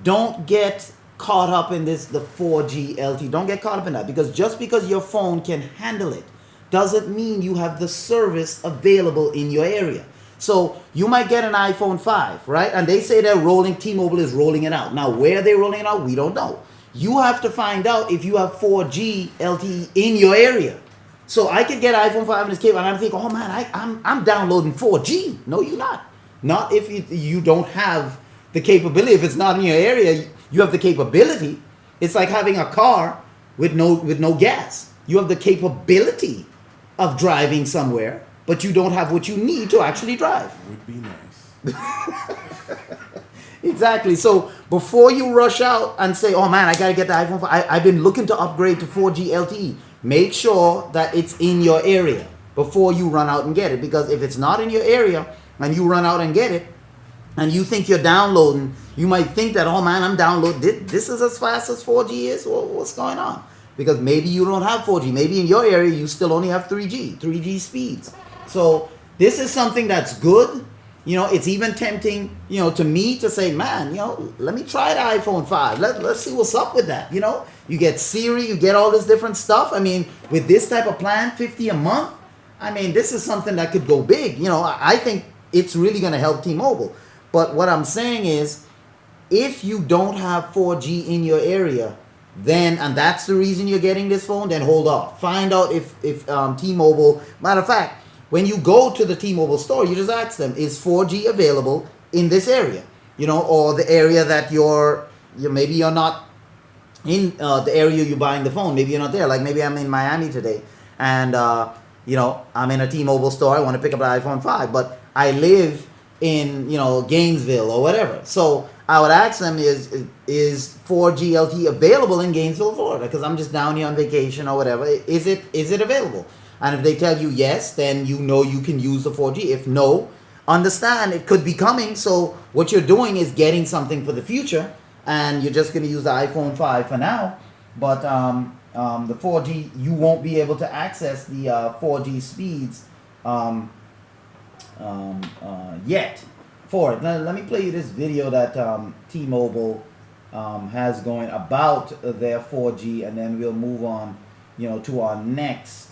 don't get caught up in the 4G LTE. Don't get caught up in that, because just because your phone can handle it doesn't mean you have the service available in your area. So you might get an iPhone 5, right? And they say T-Mobile is rolling it out. Now, where they're rolling it out, we don't know. You have to find out if you have 4G LTE in your area. So I could get iPhone 5 in this cable, and I'm thinking, oh man, I'm downloading 4G. No, you're not. Not if you don't have the capability. If it's not in your area, you have the capability. It's like having a car with no gas. You have the capability of driving somewhere, but you don't have what you need to actually drive. Would be nice. Exactly. So before you rush out and say, oh man, I got to get the iPhone 5. I've been looking to upgrade to 4G LTE. Make sure that it's in your area before you run out and get it. Because if it's not in your area and you run out and get it, and you think you're downloading, you might think that, oh man, I'm downloading, this is as fast as 4G is? Well, what's going on? Because maybe you don't have 4G. Maybe in your area, you still only have 3G speeds. So this is something that's good. It's even tempting, to me to say, man, let me try the iPhone 5. Let's see what's up with that. You get Siri, you get all this different stuff. I mean, with this type of plan, $50 a month, I mean, this is something that could go big. I think it's really going to help T-Mobile. But what I'm saying is, if you don't have 4G in your area, then, and that's the reason you're getting this phone, then hold off. Find out if T-Mobile, matter of fact, when you go to the T-Mobile store, you just ask them, is 4G available in this area? Or the area that maybe you're not in the area you're buying the phone. Maybe you're not there. Like maybe I'm in Miami today, and I'm in a T-Mobile store. I want to pick up an iPhone 5, but I live in Gainesville or whatever. So I would ask them, is 4G LTE available in Gainesville, Florida? Because I'm just down here on vacation or whatever. Is it available? And if they tell you yes, then you can use the 4G. If no, understand it could be coming. So what you're doing is getting something for the future, and you're just going to use the iPhone 5 for now. But the 4G, you won't be able to access the 4G speeds yet for it. Let me play you this video that T-Mobile has going about their 4G, and then we'll move on, to our next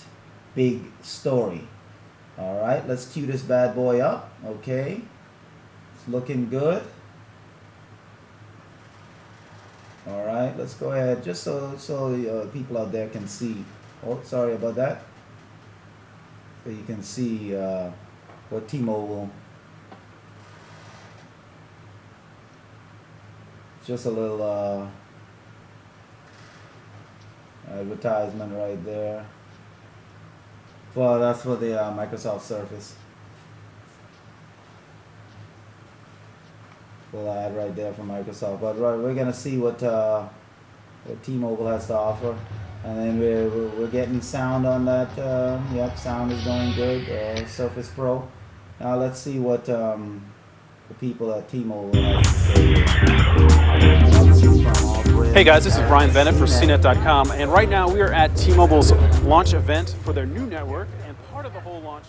big story. All right, let's cue this bad boy up. Okay, it's looking good. All right, let's go ahead, just so people out there can see. Oh, sorry about that. So you can see what T-Mobile. Just a little advertisement right there. Well, that's for the Microsoft Surface. Full ad right there from Microsoft. But right, we're gonna see what T-Mobile has to offer, and then we're getting sound on that. Yep, sound is going good. Surface Pro. Now let's see what the people at T-Mobile have to say. Hey guys, this is Brian Bennett for CNET.com, and right now we are at T-Mobile's launch event for their new network, and part of the whole launch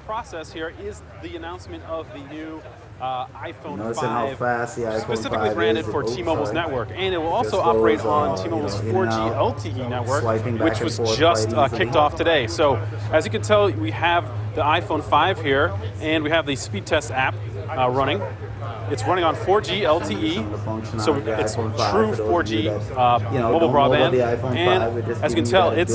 process here is the announcement of the new iPhone 5, specifically branded for T-Mobile's network, and it will also operate on T-Mobile's 4G LTE network, which was just kicked off today. So as you can tell, we have the iPhone 5 here, and we have the speed test app running. It's running on 4G LTE, so it's true 4G mobile broadband, and as you can tell, it's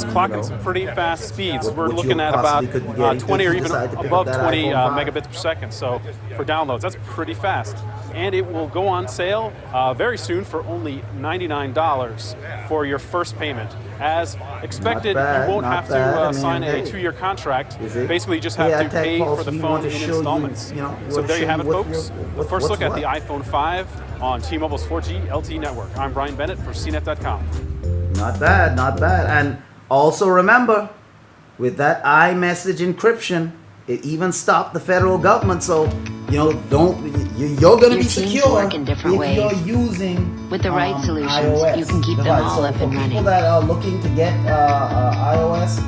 clocking some pretty fast speeds. We're looking at about 20 or even above 20 megabits per second. So for downloads, that's pretty fast. And it will go on sale very soon for only $99 for your first payment. As expected, you won't have to sign a 2-year contract. Basically, you just have to pay for the phone in installments. So there you have it, folks. The first look at the iPhone 5 on T-Mobile's 4G LTE network. I'm Brian Bennett for CNET.com. Not bad, not bad. And also remember, with that iMessage encryption, it even stopped the federal government. So, you're going to be secure work in different if ways. You're using With the right solutions, iOS you can keep them device. all So up for and people running. that are looking to get iOS,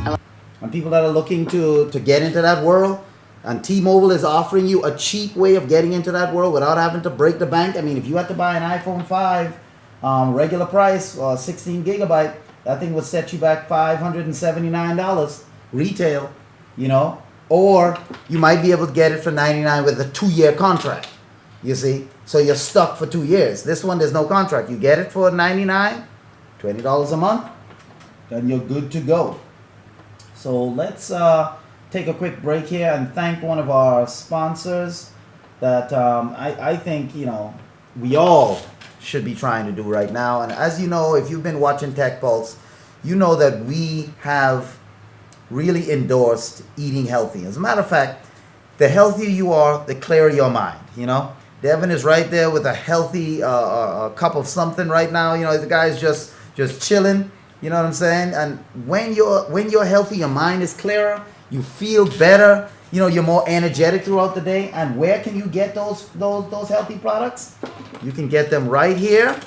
and people that are looking to get into that world, and T-Mobile is offering you a cheap way of getting into that world without having to break the bank. I mean, if you had to buy an iPhone 5, regular price, 16 gigabyte, that thing would set you back $579 retail, or you might be able to get it for $99 with a 2-year contract, you see? So you're stuck for 2 years. This one, there's no contract. You get it for $99, $20 a month, then you're good to go. So let's take a quick break here and thank one of our sponsors that I think, we all should be trying to do right now. And as you know, if you've been watching Tech Pulse, you know that we have really endorsed eating healthy. As a matter of fact, the healthier you are, the clearer your mind, Devin is right there with a healthy cup of something right now. The guy's just chilling, you know what I'm saying? And when you're healthy, your mind is clearer, You feel better. You know, you're more energetic throughout the day. And where can you get those healthy products? You can get them right here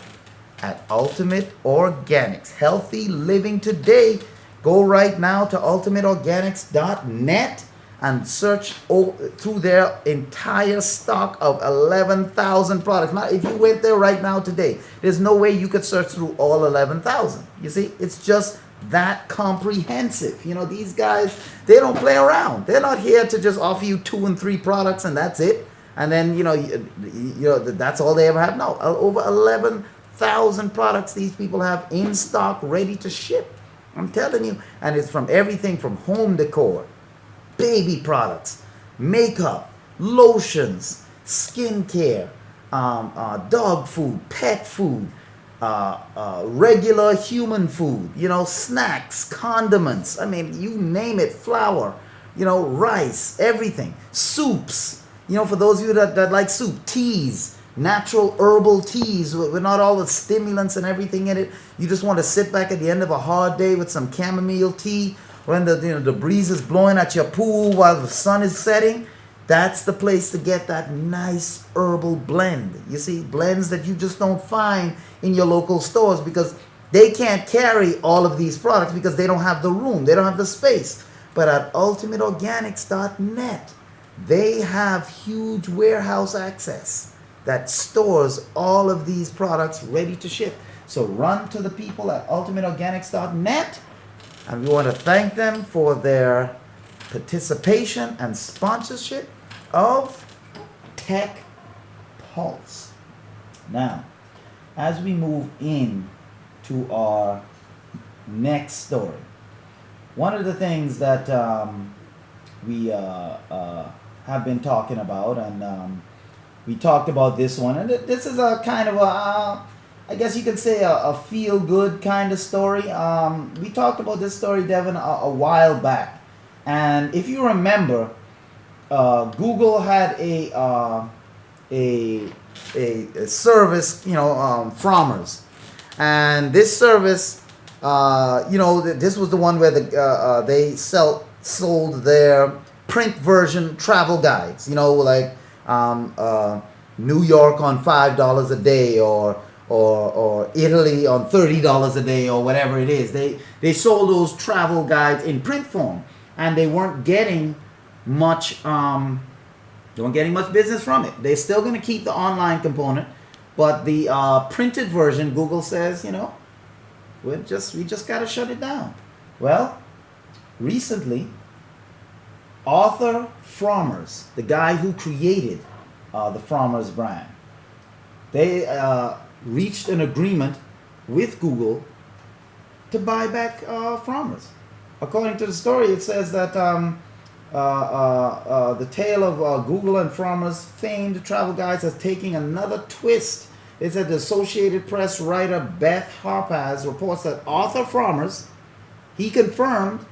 at Ultimate Organics. Healthy living today. Go right now to ultimateorganics.net and search through their entire stock of 11,000 products. Now, if you went there right now today, there's no way you could search through all 11,000. You see, it's just that comprehensive. You know, these guys, they don't play around. They're not here to just offer you 2 and 3 products and that's it. And then, you know, that's all they ever have. No, over 11,000 products these people have in stock, ready to ship. I'm telling you. And it's from everything from home decor, baby products, makeup, lotions, skincare, dog food, pet food, regular human food, you know, snacks, condiments, I mean, you name it, flour, you know, rice, everything, soups, you know, for those of you that like soup, teas, natural herbal teas with not all the stimulants and everything in it. You just want to sit back at the end of a hard day with some chamomile tea when the breeze is blowing at your pool while the sun is setting. That's the place to get that nice herbal blend. You see, blends that you just don't find in your local stores because they can't carry all of these products because they don't have the room, they don't have the space. But at ultimateorganics.net, they have huge warehouse access that stores all of these products ready to ship. So run to the people at ultimateorganics.net, and we want to thank them for their participation and sponsorship of Tech Pulse. Now, as we move in to our next story, one of the things that we have been talking about, and we talked about this one, and this is a kind of a, I guess you could say a feel-good kind of story. We talked about this story, Devin, a while back. And if you remember, Google had a service, you know, Frommer's, and this service, you know, this was the one where they sold their print version travel guides. You know, like New York on $5 a day, or Italy on $30 a day, or whatever it is. They sold those travel guides in print form. And they weren't getting much. They weren't getting much business from it. They're still going to keep the online component, but the printed version, Google says, you know, we just got to shut it down. Well, recently, Arthur Frommer's, the guy who created the Frommer's brand, they reached an agreement with Google to buy back Frommer's. According to the story, it says that the tale of Google and Frommer's famed travel guides is taking another twist. It said the Associated Press writer Beth Harpaz reports that Arthur Frommer's, he confirmed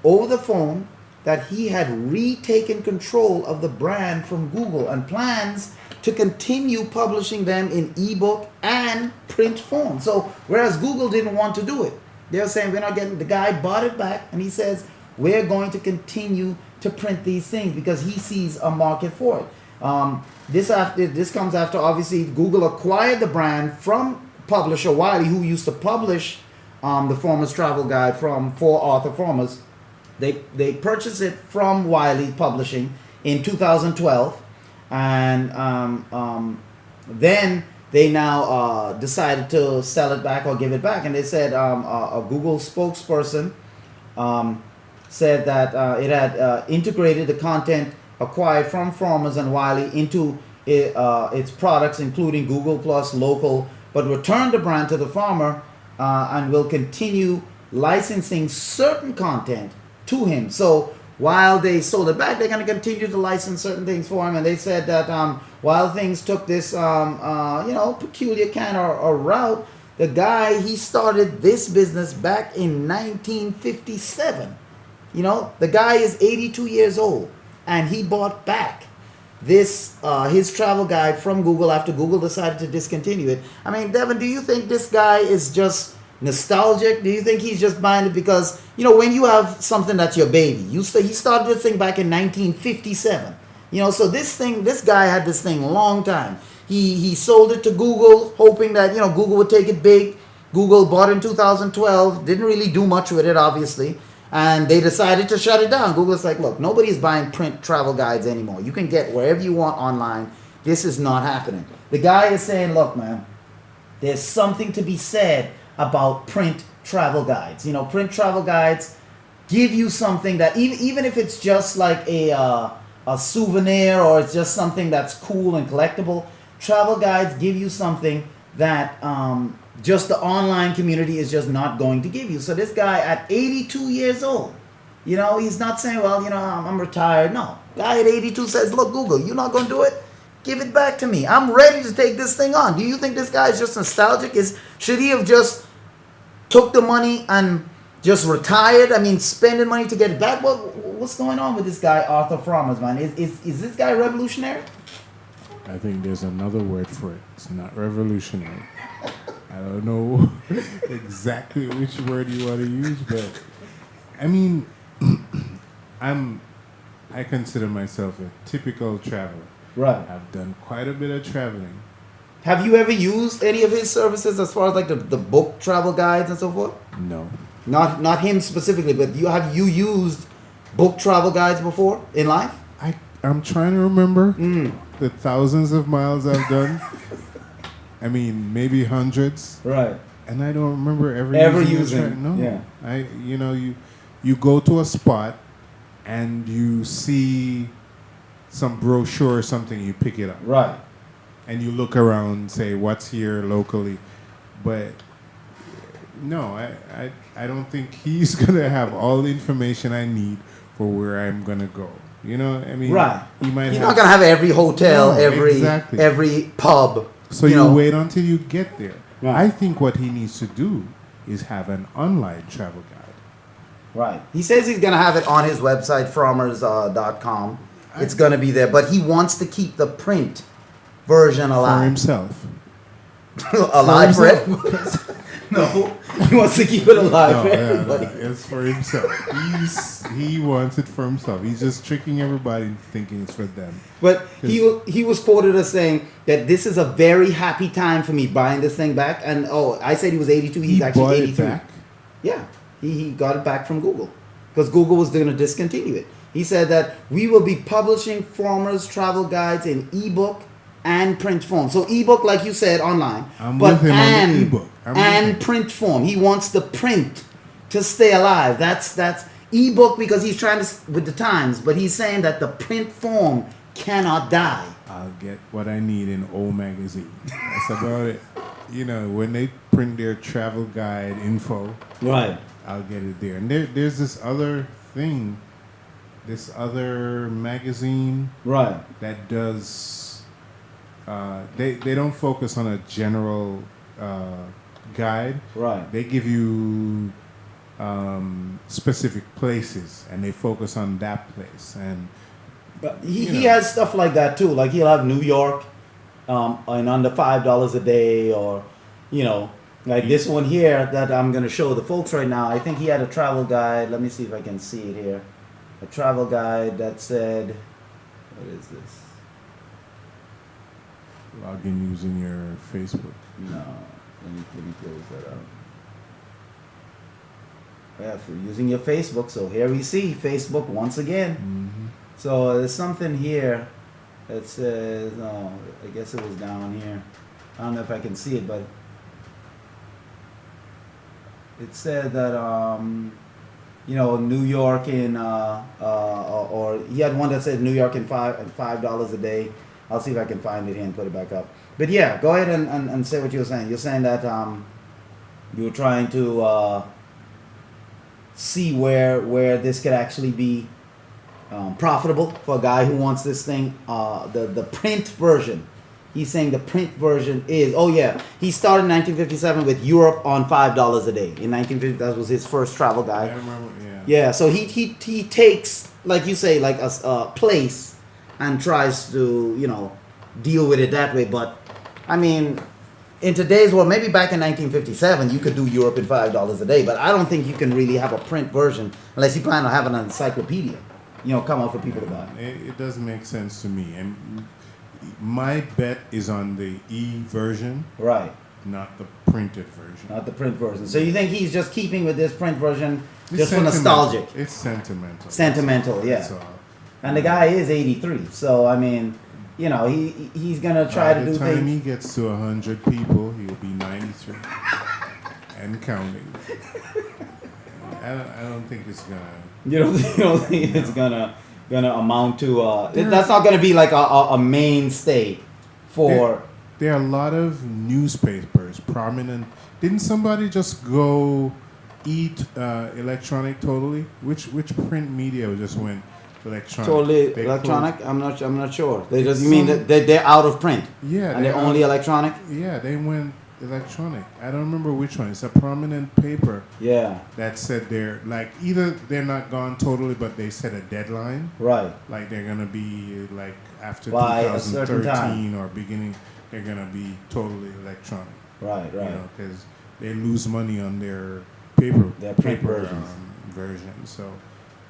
over the phone that he had retaken control of the brand from Google and plans to continue publishing them in ebook and print form. So whereas Google didn't want to do it, they're saying we're not getting. The guy bought it back, and he says we're going to continue to print these things because he sees a market for it. This comes after obviously Google acquired the brand from publisher Wiley, who used to publish the Frommer's Travel Guide for Arthur Frommer's. They purchased it from Wiley Publishing in 2012, and then they now decided to sell it back or give it back. And they said a Google spokesperson said that it had integrated the content acquired from Frommer's and Wiley into its products, including Google Plus Local, but returned the brand to the farmer and will continue licensing certain content to him. So while they sold it back, they're going to continue to license certain things for him. And they said that while things took this, peculiar kind of route, the guy, he started this business back in 1957. You know, the guy is 82 years old, and he bought back this his travel guide from Google after Google decided to discontinue it. I mean, Devin, do you think this guy is just nostalgic? Do you think he's just buying it because, you know, when you have something that's your baby, he started this thing back in 1957. You know, so this guy had this thing a long time. He sold it to Google, hoping that, you know, Google would take it big. Google bought in 2012, didn't really do much with it, obviously. And they decided to shut it down. Google's like, look, nobody's buying print travel guides anymore. You can get wherever you want online. This is not happening. The guy is saying, look, man, there's something to be said about print travel guides. You know, print travel guides give you something that, even if it's just like a souvenir or it's just something that's cool and collectible, travel guides give you something that just the online community is just not going to give you. So this guy at 82 years old, you know, he's not saying, well, you know, I'm retired. No. Guy at 82 says, look, Google, you're not going to do it? Give it back to me. I'm ready to take this thing on. Do you think this guy is just nostalgic? Should he have just took the money and just retired? I mean, spending money to get it back? What's going on with this guy, Arthur Frommers, man? Is this guy revolutionary? I think there's another word for it. It's not revolutionary. I don't know exactly which word you want to use, but I mean, I consider myself a typical traveler. Right. I've done quite a bit of traveling. Have you ever used any of his services as far as like the book travel guides and so forth? No. Not him specifically, but have you used book travel guides before in life? I'm trying to remember the thousands of miles I've done. I mean, maybe hundreds. Right. And I don't remember ever using it. No. Yeah. You go to a spot and you see some brochure or something, you pick it up. Right. And you look around, say what's here locally. But no, I don't think he's gonna have all the information I need for where I'm gonna go. You know, I mean, right. He's not gonna have every hotel, every pub. So you wait until you get there. Right. I think what he needs to do is have an online travel guide. Right. He says he's gonna have it on his website, frommers.com. It's gonna be there, but he wants to keep the print version alive. For himself. Alive for everybody. No, he wants to keep it alive for everybody. It's for himself. He wants it for himself. He's just tricking everybody into thinking it's for them. But he was quoted as saying that this is a very happy time for me buying this thing back. And I said he was 82. He's actually 83. It back? Yeah, he got it back from Google because Google was going to discontinue it. He said that we will be publishing Frommers travel guides in ebook and print form. So ebook, like you said, online. I'm with him on the ebook. And print form. He wants the print to stay alive. That's ebook because he's trying to with the times, but he's saying that the print form cannot die. I'll get what I need in old magazine. That's about it. You know, when they print their travel guide info, right? I'll get it there. And there's this other thing, this other magazine, right? That does. They don't focus on a general guide. Right. They give you specific places, and they focus on that place. And but he has stuff like that too. Like he'll have New York, and under $5 a day, or like this one here that I'm gonna show the folks right now. I think he had a travel guide. Let me see if I can see it here. A travel guide that said, what is this? Log in using your Facebook. No, let me close that out. Yeah, for using your Facebook. So here we see Facebook once again. Mm-hmm. So there's something here that says, no, I guess it was down here. I don't know if I can see it, but it said that New York in or he had one that said New York in $5 a day. I'll see if I can find it here and put it back up. But yeah, go ahead and say what you were saying. You're saying that you were trying to see where this could actually be profitable for a guy who wants this thing. The print version. He's saying the print version is, he started in 1957 with Europe on $5 a day. In 1950, that was his first travel guide. I remember, Yeah, so he takes, like you say, like a place and tries to, deal with it that way. But, I mean, in today's world, maybe back in 1957, you could do Europe in $5 a day, but I don't think you can really have a print version unless you plan on having an encyclopedia, come out for people to buy. It doesn't make sense to me. And my bet is on the e-version, Right. not the printed version. Not the print version. So you think he's just keeping with this print version It's just for sentimental. nostalgic? It's sentimental. Sentimental, yeah. That's all. And the guy is 83, so I mean, he's gonna try to do By the time he things. gets to 100 people, he'll be 93 and counting. I don't think it's gonna. You don't think it's gonna amount to? That's not gonna be like a mainstay for. There are a lot of newspapers, prominent. Didn't somebody just go eat electronic totally? Which print media just went electronic? Totally They electronic. I'm not sure. They It's just you mean some- that they're out of print? Yeah, and they're they're only out- electronic. Yeah, they went electronic. I don't remember which one. It's a prominent paper Yeah, that said they're like either they're not gone totally, but they set a deadline. right. Like they're gonna be like after By a certain 2013 or beginning, they're gonna be totally electronic. Right, right. Because they lose money on their paper, Their print paper versions. version. So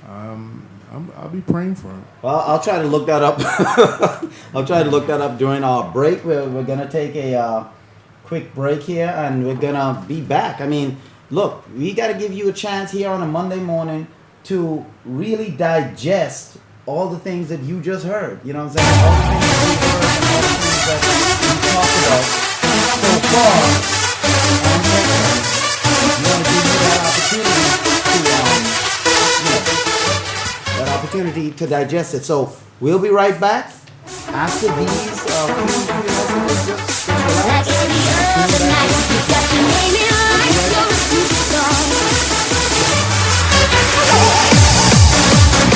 I'll be praying for him. Well, I'll try to look that up. I'll try to look that up during our break. We're gonna take a quick break here, and we're gonna be back. I mean, look, we gotta give you a chance here on a Monday morning to really digest all the things that you just heard. You know what I'm saying? All the things that you heard and all the things that we talked about so far. And we want to give you that opportunity to, that opportunity to digest it. So we'll be right back after these few messages. Just relax.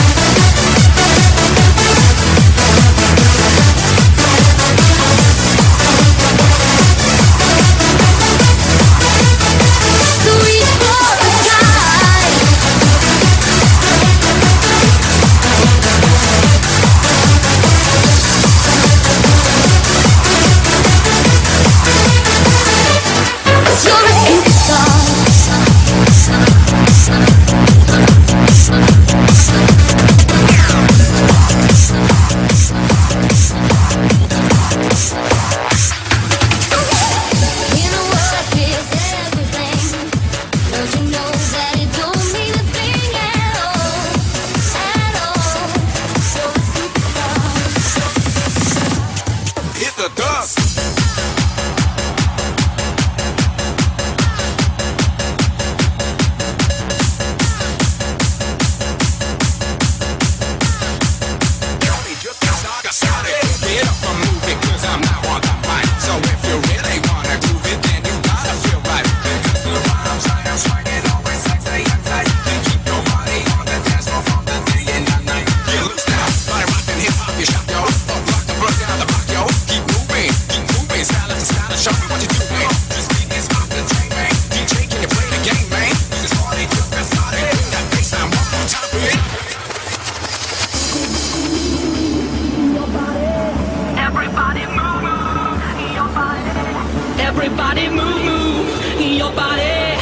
Everybody move, move, your body,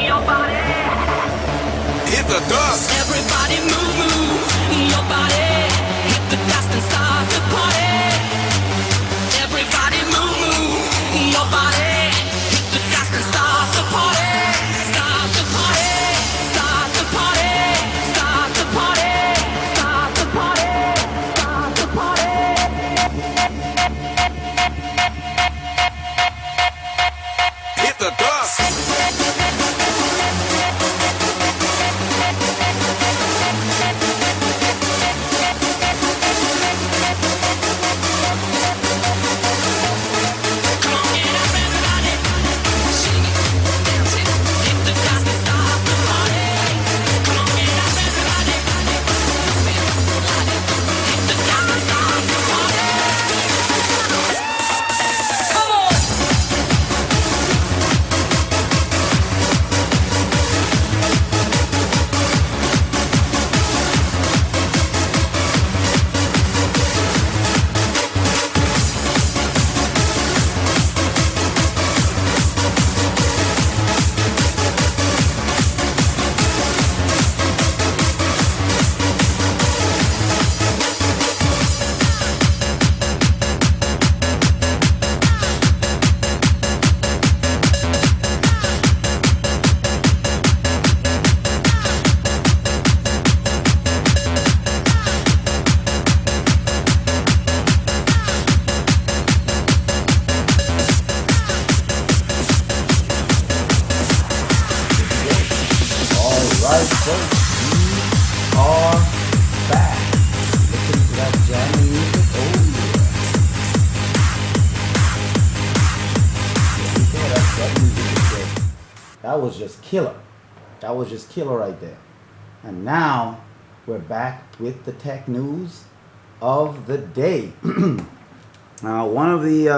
your body. Hit the dust. Everybody move, move, your body. Hit the dust and start the party. Everybody move, move, your body. Hit the dust and start the party. Start the party. Start the party. Start the party. Start the party. Start the party. Hit the dust. was just killer. That was just killer right there. And now we're back with the tech news of the day. One of the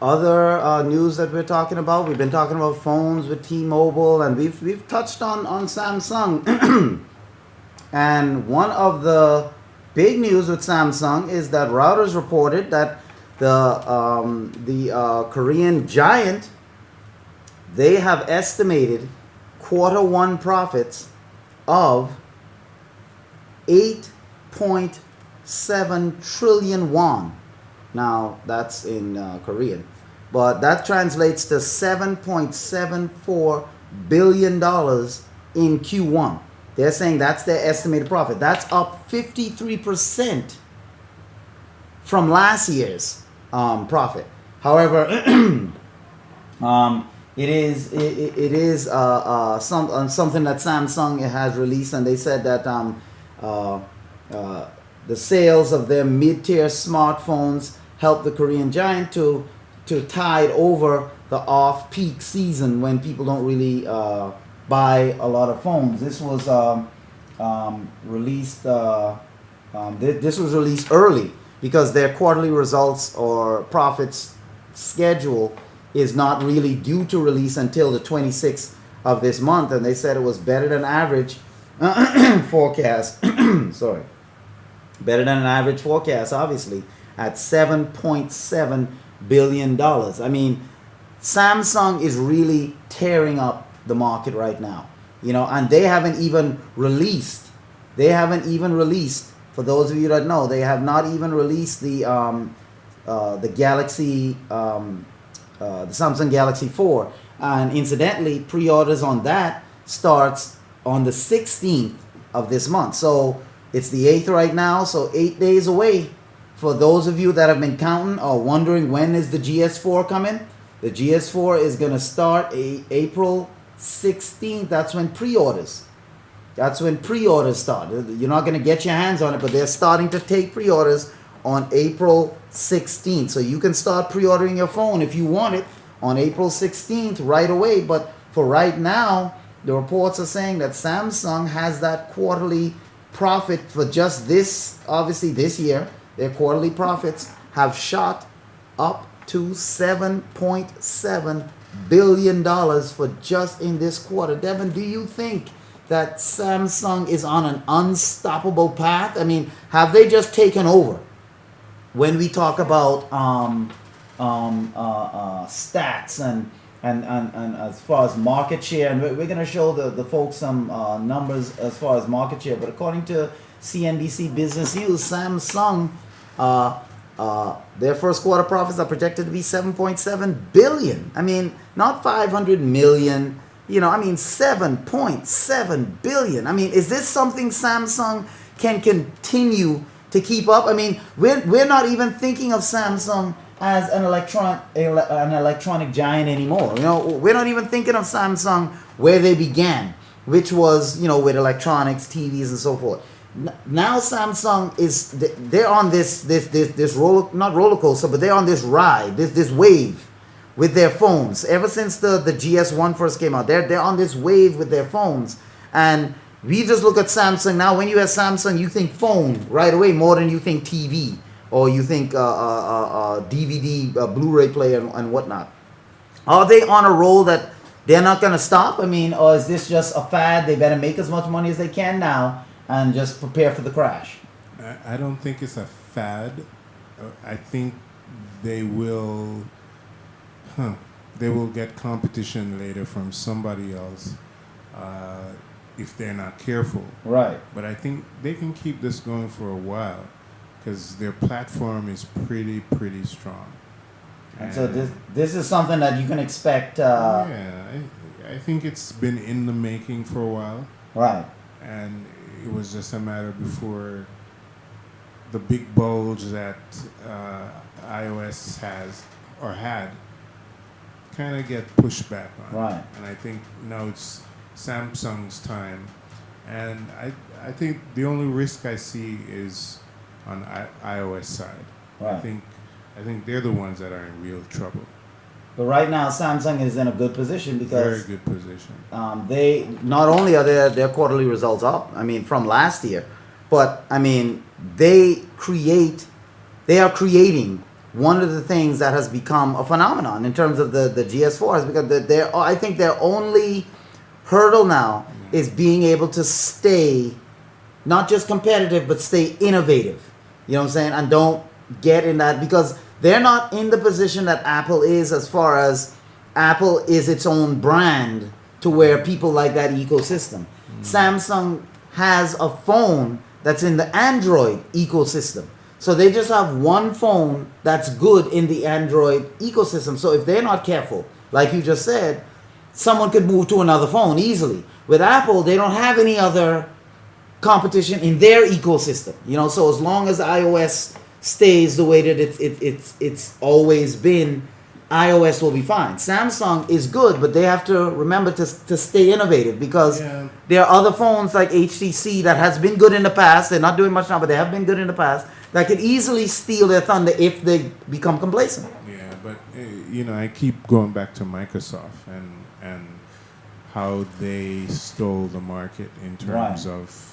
other news that we're talking about, we've been talking about phones with T-Mobile, and we've touched on Samsung. And one of the big news with Samsung is that Reuters reported that the Korean giant, they have estimated Q1 profits of 8.7 trillion won. Now that's in Korean, but that translates to $7.74 billion in Q1. They're saying that's their estimated profit. That's up 53% from last year's profit. However, it is something that Samsung has released, and they said that the sales of their mid-tier smartphones helped the Korean giant to tide over the off-peak season when people don't really buy a lot of phones. This was released. This was released early because their quarterly results or profits schedule is not really due to release until the 26th of this month, and they said it was better than average forecast. Sorry, better than an average forecast, obviously, at $7.7 billion. I mean, Samsung is really tearing up the market right now, you know, and they haven't even released. For those of you that know, they have not even released the Galaxy, the Samsung Galaxy 4, and incidentally, pre-orders on that starts on the 16th of this month. So it's the 8th right now, so 8 days away. For those of you that have been counting or wondering when is the GS4 coming, the GS4 is going to start April 16th. That's when pre-orders start. You're not going to get your hands on it, but they're starting to take pre-orders on April 16th. So you can start pre-ordering your phone if you want it on April 16th right away. But for right now, the reports are saying that Samsung has that quarterly profit for just this, obviously this year. Their quarterly profits have shot up to $7.7 billion for just in this quarter. Devin, do you think that Samsung is on an unstoppable path? I mean, have they just taken over? When we talk about stats and as far as market share, and we're going to show the folks some numbers as far as market share, but according to CNBC Business News, Samsung, their first quarter profits are projected to be 7.7 billion. I mean, not 500 million, you know, I mean 7.7 billion. I mean, is this something Samsung can continue to keep up? I mean, we're not even thinking of Samsung as an electronic giant anymore. You know, we're not even thinking of Samsung where they began, which was, you know, with electronics, TVs, and so forth. Now Samsung they're on this not roller coaster, but they're on this ride, this wave with their phones. Ever since the GS1 first came out, they're on this wave with their phones. And we just look at Samsung now. When you have Samsung, you think phone right away more than you think TV or you think DVD, Blu-ray player, and whatnot. Are they on a roll that they're not going to stop? I mean, or is this just a fad? They better make as much money as they can now and just prepare for the crash. I don't think it's a fad. I think they will get competition later from somebody else if they're not careful. Right. But I think they can keep this going for a while because their platform is pretty strong. And so this is something that you can expect. I think it's been in the making for a while. Right. And it was just a matter before the big bulge that iOS has or had kind of get pushed back on. Right. And I think now it's Samsung's time. And I think the only risk I see is on iOS side. Right. I think they're the ones that are in real trouble. But right now, Samsung is in a good position because Very good position. they not only are their quarterly results up, I mean, from last year, but I mean, they are creating one of the things that has become a phenomenon in terms of the GS4s, because I think their only hurdle now is being able to stay not just competitive but stay innovative. You know what I'm saying? And don't get in that, because they're not in the position that Apple is, as far as Apple is its own brand to where people like that ecosystem. Samsung has a phone that's in the Android ecosystem. So they just have one phone that's good in the Android ecosystem. So if they're not careful, like you just said, someone could move to another phone easily. With Apple, they don't have any other competition in their ecosystem. You know, so as long as iOS stays the way that it's always been, iOS will be fine. Samsung is good, but they have to remember to stay innovative, because there are other phones like HTC that has been good in the past. They're not doing much now, but they have been good in the past, that could easily steal their thunder if they become complacent. Yeah, but I keep going back to Microsoft and how they stole the market in terms of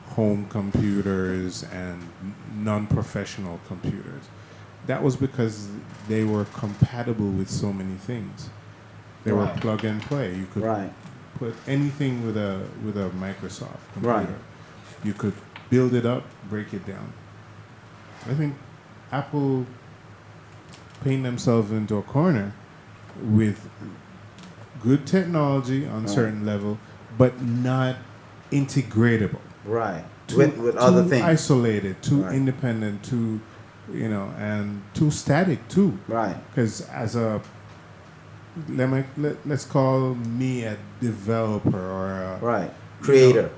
home computers and non-professional computers. That was because they were compatible with so many things. They were plug and play. You could put anything with a Microsoft computer. You could build it up, break it down. I think Apple paint themselves into a corner with good technology on certain level, but not integratable. Right. Too, With other too things. Isolated, too independent, too, and too static too. Right. Because as a let's call me a developer or a creator.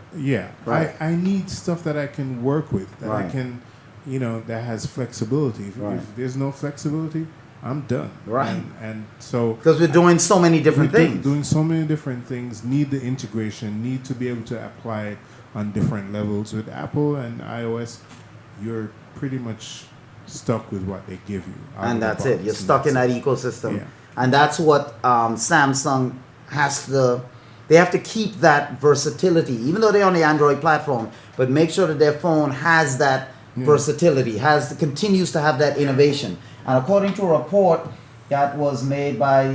I need stuff that I can work with, that I can, that has flexibility. If there's no flexibility, I'm done. Right. And so because we're doing so many different things. Doing so many different things, need the integration, need to be able to apply it on different levels. With Apple and iOS, you're pretty much stuck with what they give you. And that's it. You're stuck in that ecosystem. Yeah. And that's what Samsung has to... They have to keep that versatility, even though they're on the Android platform, but make sure that their phone has that versatility, continues to have that innovation. And according to a report that was made by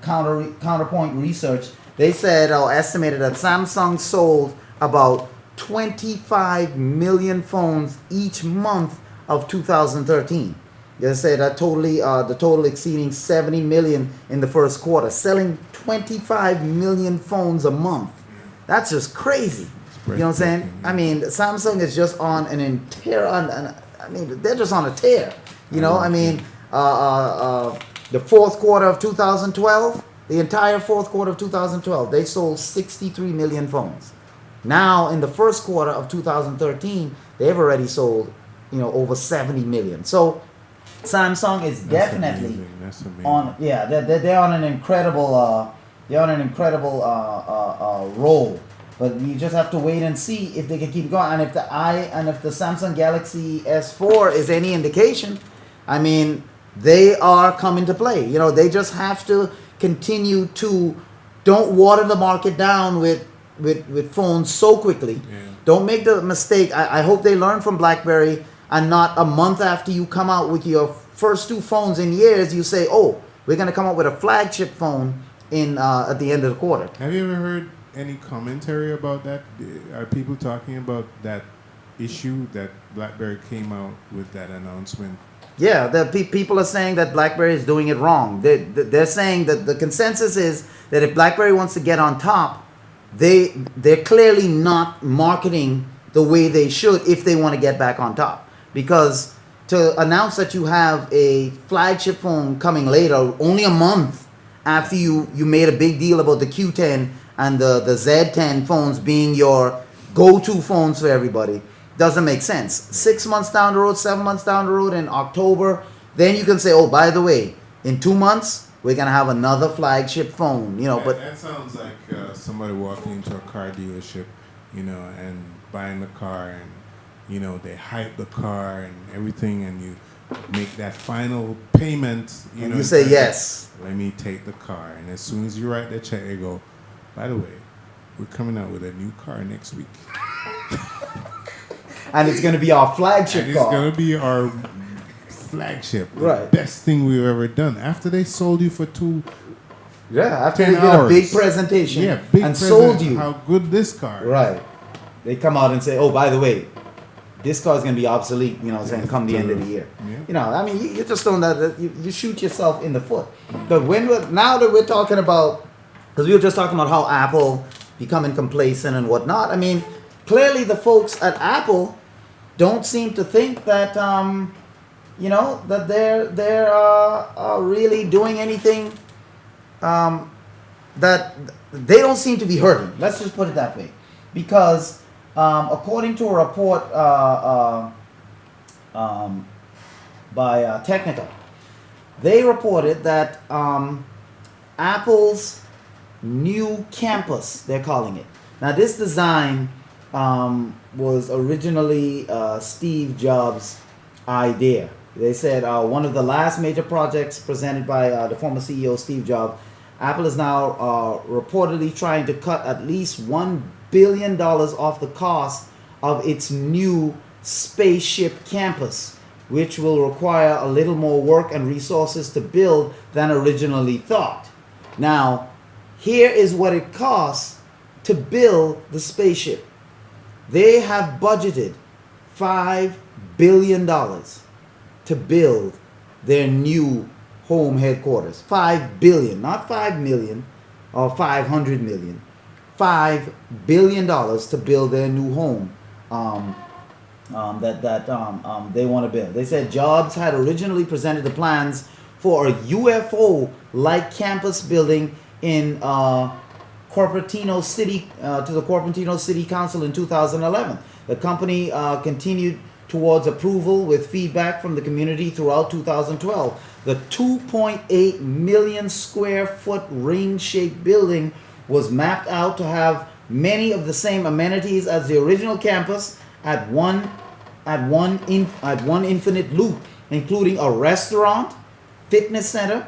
Counterpoint Research, they said or estimated that Samsung sold about 25 million phones each month of 2013. They say that the total exceeding 70 million in the first quarter, selling 25 million phones a month. That's just crazy. You know what I'm saying? I mean, Samsung is just on they're just on a tear. You know, I mean, the fourth quarter of 2012, the entire fourth quarter of 2012, they sold 63 million phones. Now, in the first quarter of 2013, they've already sold, over 70 million. So, Samsung is definitely on. Yeah, they're on an incredible. Roll. But you just have to wait and see if they can keep going. And if the Samsung Galaxy S4 is any indication, I mean, they are coming to play. They just have to continue to don't water the market down with phones so quickly. Yeah. Don't make the mistake. I hope they learn from BlackBerry, and not a month after you come out with your first two phones in years, you say, oh, we're going to come out with a flagship phone at the end of the quarter. Have you ever heard any commentary about that? Are people talking about that issue that BlackBerry came out with that announcement? Yeah, people are saying that BlackBerry is doing it wrong. They're saying that the consensus is that if BlackBerry wants to get on top, they're clearly not marketing the way they should if they want to get back on top. Because to announce that you have a flagship phone coming later, only a month after you made a big deal about the Q10 and the Z10 phones being your go-to phones for everybody, doesn't make sense. 6 months down the road, 7 months down the road, in October, then you can say, oh, by the way, in 2 months, we're going to have another flagship phone. But that sounds like somebody walking into a car dealership, and buying the car, and they hype the car and everything, and you make that final payment, And you say yes. Let me take the car. And as soon as you write the check, they go, by the way, we're coming out with a new car next week. And it's going to be our flagship And car. it's going to be our flagship. The Right. best thing we've ever done. After they sold you for Yeah, after 10 they did a hours. big presentation Yeah, big and present sold you. how good this car is. Right. They come out and say, oh, by the way, this car is going to be obsolete, you know what I'm saying, come the end of the year. Yeah. You know, I mean, you just don't, you shoot yourself in the foot. But now that we're talking about, because we were just talking about how Apple becoming complacent and whatnot, I mean, clearly the folks at Apple don't seem to think that, you know, that they're really doing anything that they don't seem to be hurting. Let's just put it that way. Because according to a report by Technical, they reported that Apple's new campus, they're calling it. Now this design was originally Steve Jobs' idea. They said one of the last major projects presented by the former CEO Steve Jobs, Apple is now reportedly trying to cut at least $1 billion off the cost of its new spaceship campus, which will require a little more work and resources to build than originally thought. Now, here is what it costs to build the spaceship. They have budgeted $5 billion to build their new home headquarters. 5 billion, not 5 million or 500 million. $5 billion to build their new home that they want to build. They said Jobs had originally presented the plans for a UFO-like campus building in Cupertino City to the Cupertino City Council in 2011. The company continued towards approval with feedback from the community throughout 2012. The 2.8 million square foot ring-shaped building was mapped out to have many of the same amenities as the original campus at one infinite loop, including a restaurant, fitness center,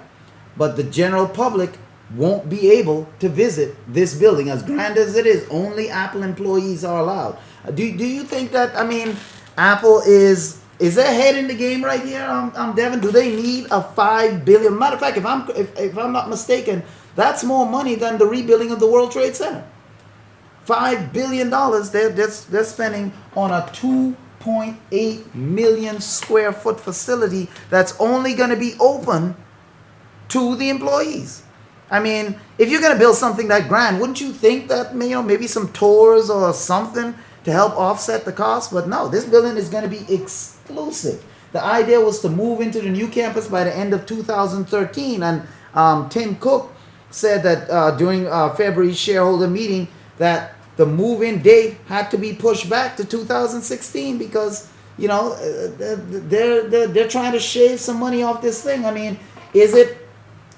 but the general public won't be able to visit this building. As grand as it is, only Apple employees are allowed. Do you think that, I mean, Apple is their head in the game right here, Devin? Do they need a $5 billion? Matter of fact, if I'm not mistaken, that's more money than the rebuilding of the World Trade Center. $5 billion they're spending on a 2.8 million square foot facility that's only going to be open to the employees. I mean, if you're going to build something that grand, wouldn't you think that, you know, maybe some tours or something to help offset the cost? But no, this building is going to be exclusive. The idea was to move into the new campus by the end of 2013, and Tim Cook said that during February's shareholder meeting that the move-in date had to be pushed back to 2016 because, you know, they're trying to shave some money off this thing. I mean, is it?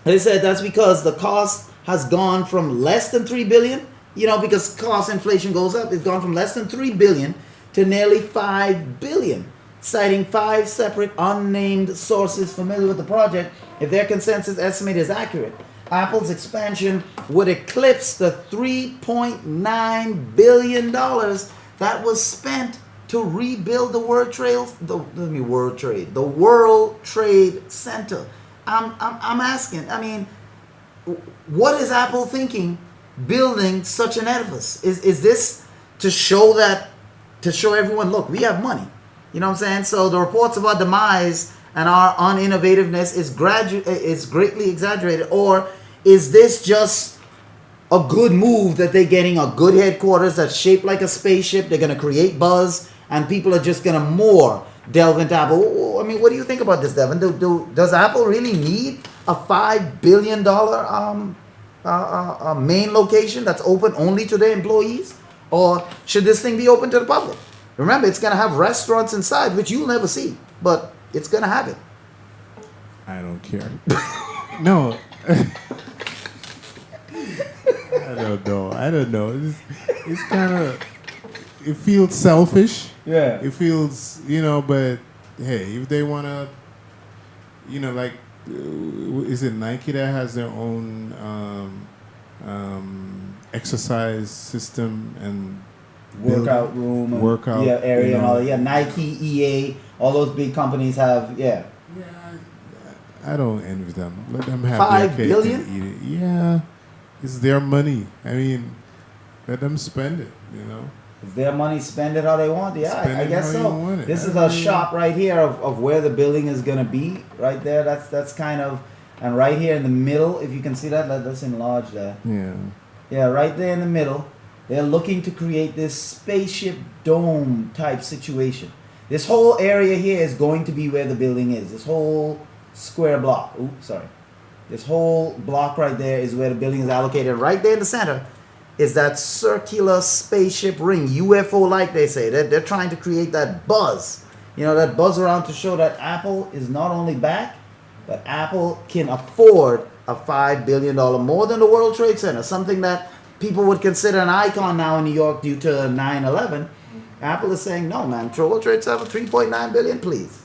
They said that's because the cost has gone from less than $3 billion, you know, because cost inflation goes up. It's gone from less than $3 billion to nearly $5 billion, citing 5 separate unnamed sources familiar with the project. If their consensus estimate is accurate, Apple's expansion would eclipse the $3.9 billion that was spent to rebuild the World Trade Center. I'm asking, I mean, what is Apple thinking building such an edifice? Is this to show everyone, look, we have money? You know what I'm saying? So the reports of our demise and our uninnovativeness is greatly exaggerated, or is this just a good move that they're getting a good headquarters that's shaped like a spaceship? They're going to create buzz, and people are just going to more delve into Apple. I mean, what do you think about this, Devin? Does Apple really need a $5 billion main location that's open only to their employees? Or should this thing be open to the public? Remember, it's going to have restaurants inside, which you'll never see, but it's going to have it. I don't care. No. I don't know. It's kind of, it feels selfish. Yeah. It feels, you know, but hey, if they want to you know, like, is it Nike that has their own exercise system and Workout room, and, workout, yeah, area, you and all know. that. Yeah, Nike, EA, all those big companies have. Yeah, Yeah, I don't envy them. Let them have $5 their cake billion? and eat it. Yeah, it's their money. I mean, let them spend it. You know. if their money, spend it how they want. Yeah, Spend I it guess how you so. want it. This is I a mean- shop right here of where the building is gonna be. Right there. That's kind of, and right here in the middle, if you can see that, let's enlarge that. Yeah. Yeah, right there in the middle, they're looking to create this spaceship dome type situation. This whole area here is going to be where the building is. This whole square block. Oops, sorry. This whole block right there is where the building is allocated. Right there in the center is that circular spaceship ring, UFO like they say. They're trying to create that buzz. You know, that buzz around to show that Apple is not only back, but Apple can afford a $5 billion, more than the World Trade Center, something that people would consider an icon now in New York due to 9/11. Apple is saying, no, man, World Trade Center, 3.9 billion, please.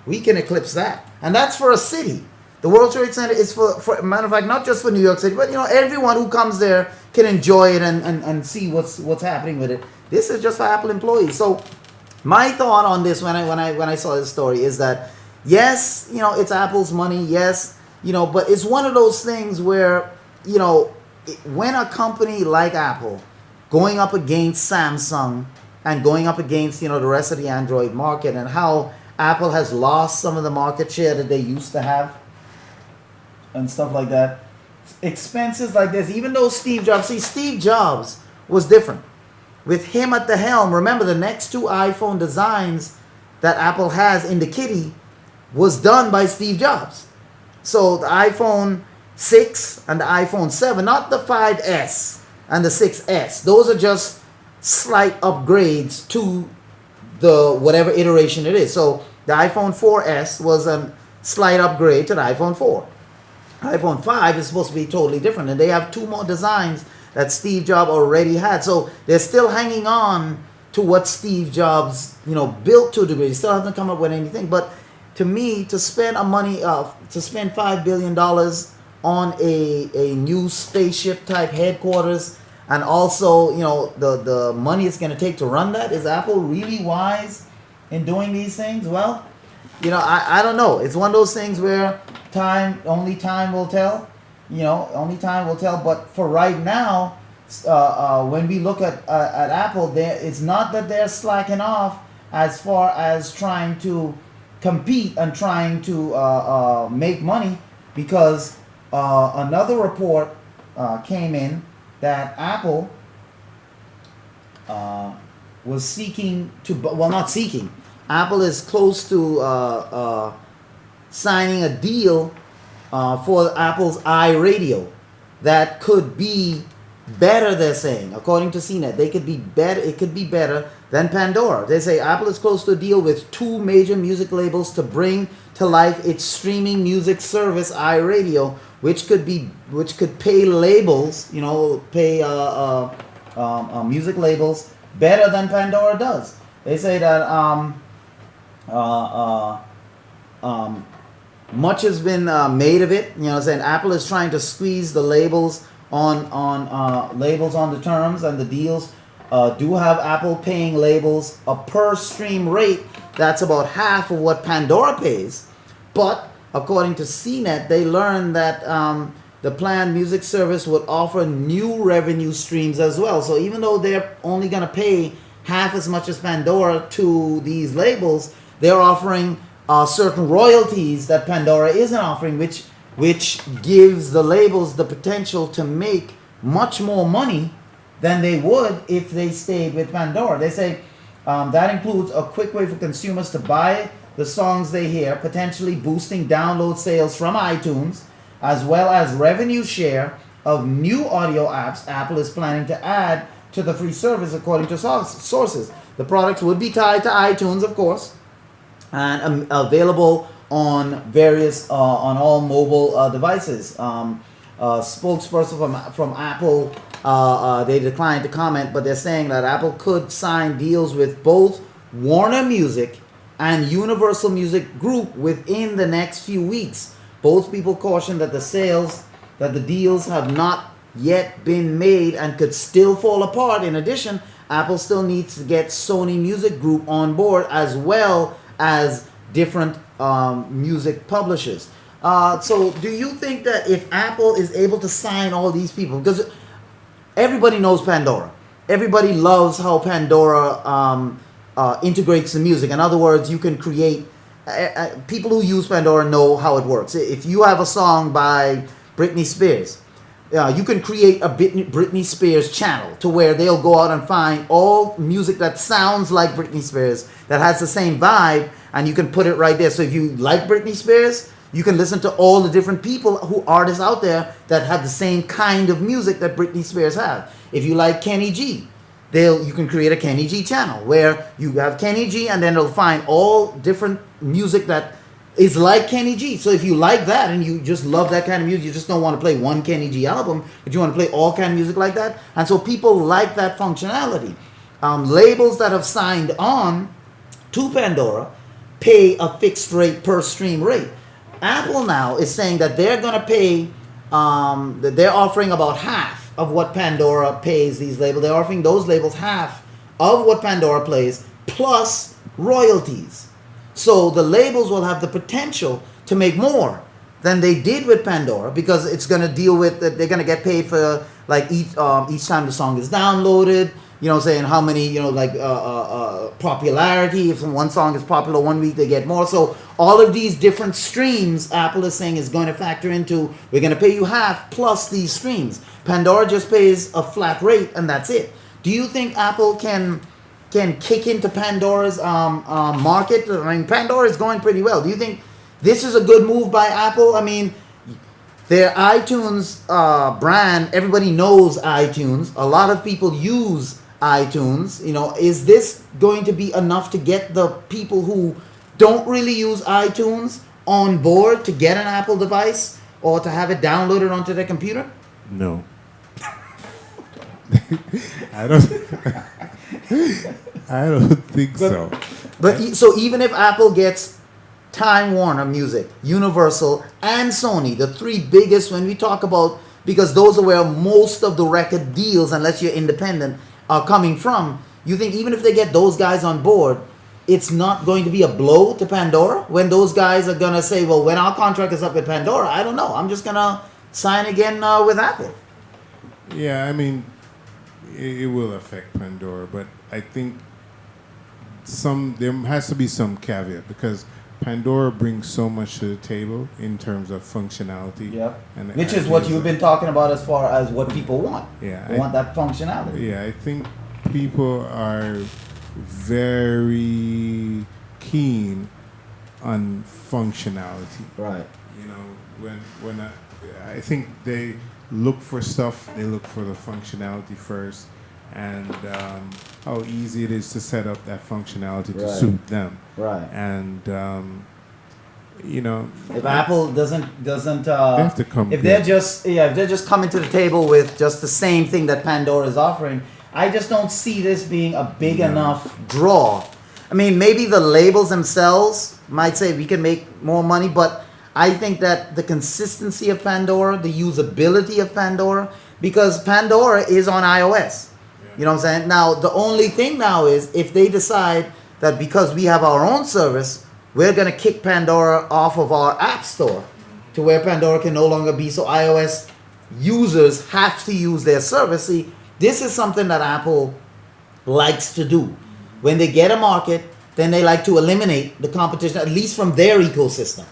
We can eclipse that. And that's for a city. The World Trade Center is for matter of fact, not just for New York City, but you know, everyone who comes there can enjoy it and see what's happening with it. This is just for Apple employees. So my thought on this when I saw this story is that yes, you know, it's Apple's money, yes, you know, but it's one of those things where, you know, when a company like Apple going up against Samsung and going up against, you know, the rest of the Android market, and how Apple has lost some of the market share that they used to have and stuff like that, expenses like this, even though Steve Jobs was different. With him at the helm, remember the next two iPhone designs that Apple has in the kitty was done by Steve Jobs. So the iPhone 6 and the iPhone 7, not the 5S and the 6S. Those are just slight upgrades to the whatever iteration it is. So the iPhone 4S was a slight upgrade to the iPhone 4. iPhone 5 is supposed to be totally different, and they have two more designs that Steve Jobs already had. So they're still hanging on to what Steve Jobs, you know, built to a degree. They still haven't come up with anything. But to me, to spend $5 billion on a new spaceship type headquarters, and also, you know, the money it's going to take to run that, is Apple really wise in doing these things? Well, you know, I don't know. It's one of those things where only time will tell. You know, only time will tell. But for right now, when we look at Apple, it's not that they're slacking off as far as trying to compete and trying to make money, because another report came in that Apple was seeking to, well, not seeking. Apple is close to signing a deal for Apple's iRadio that could be better, they're saying, according to CNET. They could be better. It could be better than Pandora. They say Apple is close to a deal with two major music labels to bring to life its streaming music service iRadio, which could pay labels, you know, pay music labels better than Pandora does. They say that much has been made of it. You know, saying Apple is trying to squeeze the labels on the terms, and the deals do have Apple paying labels a per stream rate that's about half of what Pandora pays. But according to CNET, they learned that the planned music service would offer new revenue streams as well. So even though they're only going to pay half as much as Pandora to these labels, they're offering certain royalties that Pandora isn't offering, which gives the labels the potential to make much more money than they would if they stayed with Pandora. They say that includes a quick way for consumers to buy the songs they hear, potentially boosting download sales from iTunes, as well as revenue share of new audio apps Apple is planning to add to the free service, according to sources. The products would be tied to iTunes, of course, and available on various on all mobile devices. Spokesperson from Apple, they declined to comment, but they're saying that Apple could sign deals with both Warner Music and Universal Music Group within the next few weeks. Both people caution that the deals have not yet been made and could still fall apart. In addition, Apple still needs to get Sony Music Group on board as well as different music publishers. So do you think that if Apple is able to sign all these people, because everybody knows Pandora, everybody loves how Pandora integrates the music. In other words, you can create, people who use Pandora know how it works. If you have a song by Britney Spears, you can create a Britney Spears channel to where they'll go out and find all music that sounds like Britney Spears, that has the same vibe, and you can put it right there. So if you like Britney Spears, you can listen to all the different artists out there that have the same kind of music that Britney Spears has. If you like Kenny G, you can create a Kenny G channel where you have Kenny G, and then it'll find all different music that is like Kenny G. So if you like that and you just love that kind of music, you just don't want to play one Kenny G album, but you want to play all kind of music like that. And so people like that functionality. Labels that have signed on to Pandora pay a fixed rate per stream rate. Apple now is saying that they're going to pay, that they're offering about half of what Pandora pays these labels. They're offering those labels half of what Pandora plays plus royalties. So the labels will have the potential to make more than they did with Pandora, because it's going to deal with, they're going to get paid for like each time the song is downloaded, you know, saying how many, you know, like popularity. If one song is popular one week, they get more. So all of these different streams, Apple is saying, is going to factor into, we're going to pay you half plus these streams. Pandora just pays a flat rate and that's it. Do you think Apple can kick into Pandora's market? I mean, Pandora is going pretty well. Do you think this is a good move by Apple? I mean, their iTunes brand, everybody knows iTunes. A lot of people use iTunes. You know, is this going to be enough to get the people who don't really use iTunes on board to get an Apple device or to have it downloaded onto their computer? No. I don't think so. But so even if Apple gets Time Warner Music, Universal, and Sony, the three biggest, when we talk about, because those are where most of the record deals, unless you're independent, are coming from. You think even if they get those guys on board, it's not going to be a blow to Pandora? When those guys are going to say, well, when our contract is up with Pandora, I don't know, I'm just going to sign again with Apple. Yeah, I mean, it will affect Pandora, but I think there has to be some caveat, because Pandora brings so much to the table in terms of functionality. Yeah. And which is what you've been talking about as far as what people want. Yeah. They want that functionality. Yeah, I think people are very keen on functionality. Right. You know, when I think they look for stuff, they look for the functionality first, and how easy it is to set up that functionality to suit them. Right. And you know, if Apple doesn't they have to come. if they're just coming to the table with just the same thing that Pandora is offering, I just don't see this being a big enough draw. I mean, maybe the labels themselves might say we can make more money, but I think that the consistency of Pandora, the usability of Pandora, because Pandora is on iOS. You know what I'm saying? Now, the only thing now is if they decide that because we have our own service, we're going to kick Pandora off of our app store to where Pandora can no longer be. So iOS users have to use their service. See, this is something that Apple likes to do. When they get a market, then they like to eliminate the competition, at least from their ecosystem.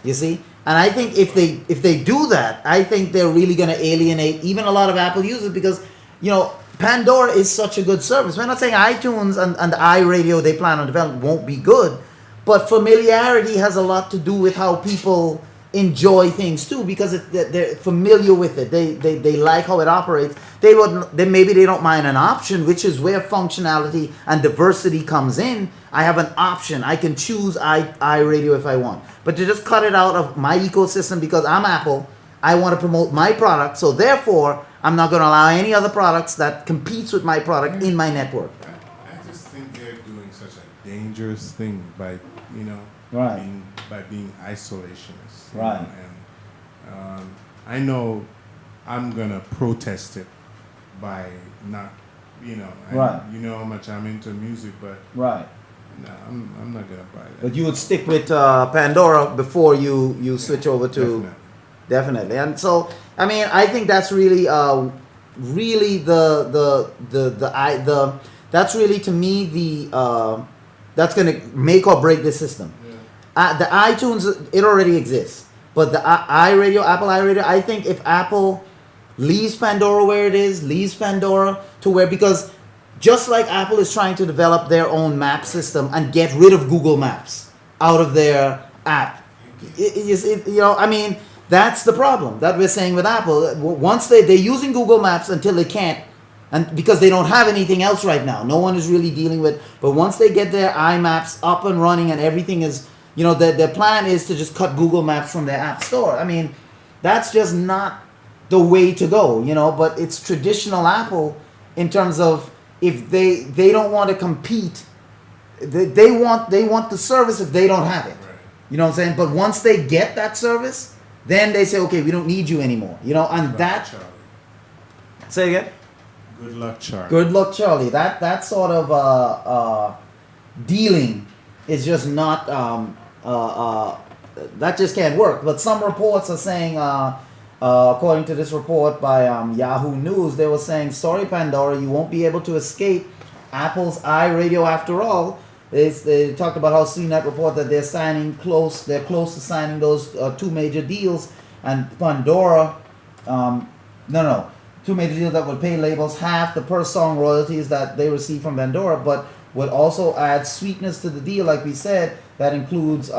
You see? And I think if they do that, I think they're really going to alienate even a lot of Apple users, because, you know, Pandora is such a good service. We're not saying iTunes and the iRadio they plan on developing won't be good, but familiarity has a lot to do with how people enjoy things too, because they're familiar with it. They like how it operates. Maybe they don't mind an option, which is where functionality and diversity comes in. I have an option. I can choose iRadio if I want. But to just cut it out of my ecosystem because I'm Apple, I want to promote my product, so therefore I'm not going to allow any other products that competes with my product in my network. At a just think they're doing such a dangerous thing by, Right. being isolationists. Right. And I know I'm gonna protest it by not, Right. You know how much I'm into music, but Right. no, I'm not gonna buy that. But you would stick with Pandora before you switch over to Definitely. And so I mean I think that's really really the that's really to me the that's gonna make or break the system. The iTunes, it already exists, but the iRadio, Apple iRadio, I think if Apple leaves Pandora where it is, leaves Pandora to where, because just like Apple is trying to develop their own map system and get rid of Google Maps out of their app, I mean, that's the problem that we're saying with Apple. Once they're using Google Maps until they can't, and because they don't have anything else right now, no one is really dealing with. But once they get their iMaps up and running and everything is, their plan is to just cut Google Maps from their app store. I mean, that's just not the way to go, But it's traditional Apple in terms of if they don't want to compete, they want the service if they don't have it. Right. You know what I'm saying? But once they get that service, then they say, okay, we don't need you anymore. And Good that. luck, Charlie. Say again. Good luck, Charlie. Good luck, Charlie. That sort of dealing is just not that just can't work. But some reports are saying, according to this report by Yahoo News, they were saying, sorry Pandora, you won't be able to escape Apple's iRadio after all. They talked about how CNET report that they're close to signing those two major deals, and Pandora, two major deals that would pay labels half the per song royalties that they receive from Pandora, but would also add sweetness to the deal, like we said, that includes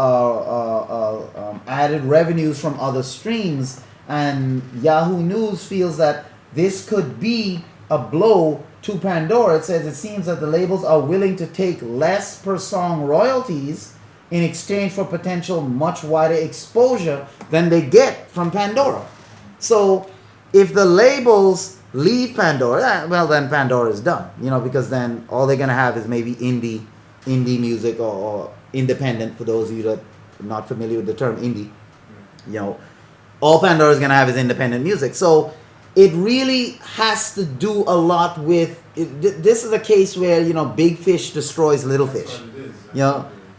added revenues from other streams. And Yahoo News feels that this could be a blow to Pandora. It says it seems that the labels are willing to take less per song royalties in exchange for potential much wider exposure than they get from Pandora. So if the labels leave Pandora, well then Pandora is done, because then all they're gonna have is maybe indie music or independent. For those of you that are not familiar with the term indie, all Pandora is gonna have is independent music. So it really has to do a lot with it. This is a case where big fish destroys little fish.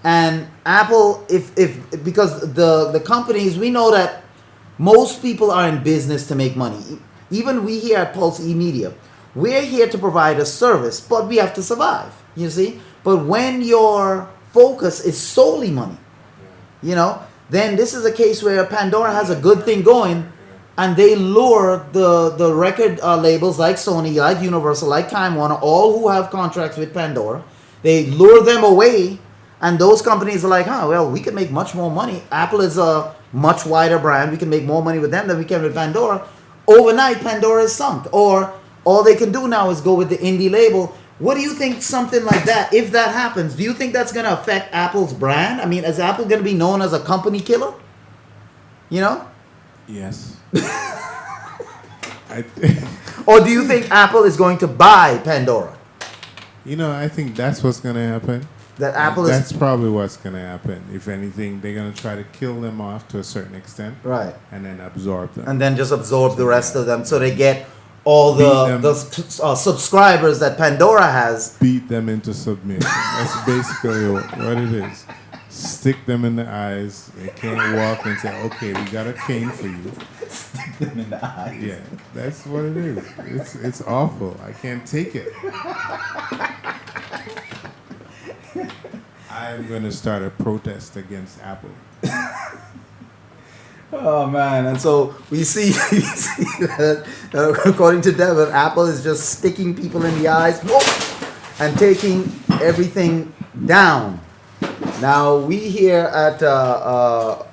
And Apple, if because the companies, we know that most people are in business to make money. Even we here at Pulse E-Media, we're here to provide a service, but we have to survive. You see, but when your focus is solely money, then this is a case where Pandora has a good thing going. And they lure the record labels like Sony, like Universal, like Time Warner, all who have contracts with Pandora. They lure them away, and those companies are like, well, we can make much more money. Apple is a much wider brand. We can make more money with them than we can with Pandora. Overnight, Pandora is sunk. Or all they can do now is go with the indie label. What do you think something like that, if that happens, do you think that's going to affect Apple's brand? I mean, is Apple going to be known as a company killer? Yes. Or do you think Apple is going to buy Pandora? I think that's what's going to happen. That Apple That's probably what's going to happen. If anything, they're going to try to kill them off to a certain extent. Right. And then absorb them. And then just absorb the rest of them, so they get all the subscribers that Pandora has. Beat them into submission. That's basically what it is. Stick them in the eyes. They can't walk and say, okay, we got a cane for you. Stick them in the eyes. Yeah, that's what it is. It's awful. I can't take it. I'm going to start a protest against Apple. Oh man, and so we see that, according to Devin, Apple is just sticking people in the eyes and taking everything down. Now we here at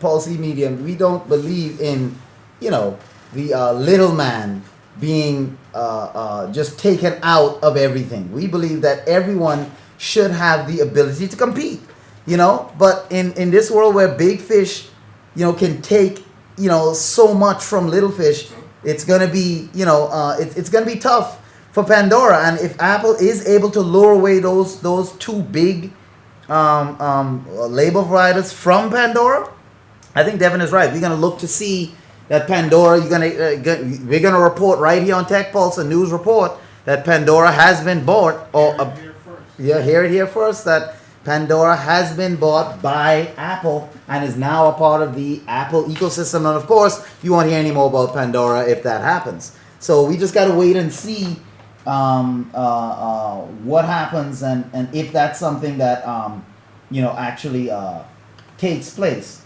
Pulse E-Media, we don't believe in the little man being just taken out of everything. We believe that everyone should have the ability to compete. But in this world where big fish can take so much from little fish, it's gonna be it's gonna be tough for Pandora. And if Apple is able to lure away those two big label providers from Pandora, I think Devin is right. We're gonna look to see that Pandora. We're gonna report right here on Tech Pulse, a news report, that Pandora has been bought. Hear it here first. That Pandora has been bought by Apple and is now a part of the Apple ecosystem. And of course, you won't hear any more about Pandora if that happens. So we just got to wait and see what happens and if that's something that actually takes place.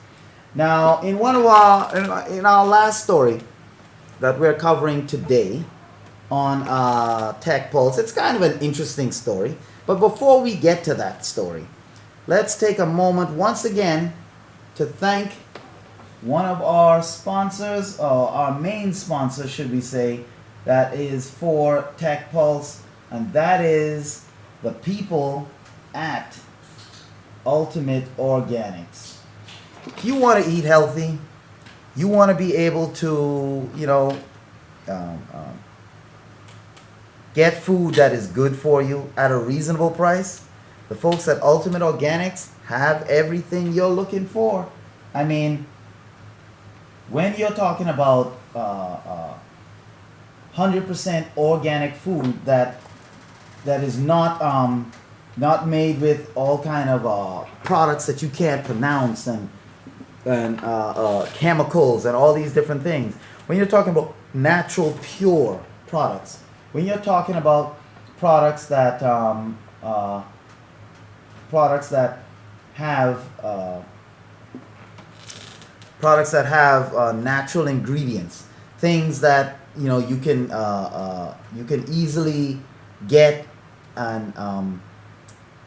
Now, in one of our last story that we're covering today on Tech Pulse, it's kind of an interesting story. But before we get to that story, let's take a moment once again to thank one of our sponsors, or our main sponsor, should we say, that is for Tech Pulse, and that is the people at Ultimate Organics. If you want to eat healthy, you want to be able to, get food that is good for you at a reasonable price, the folks at Ultimate Organics have everything you're looking for. I mean, when you're talking about 100% organic food that is not made with all kind of products that you can't pronounce and chemicals and all these different things. When you're talking about natural, pure products, when you're talking about products that have natural ingredients, things that you can easily get, and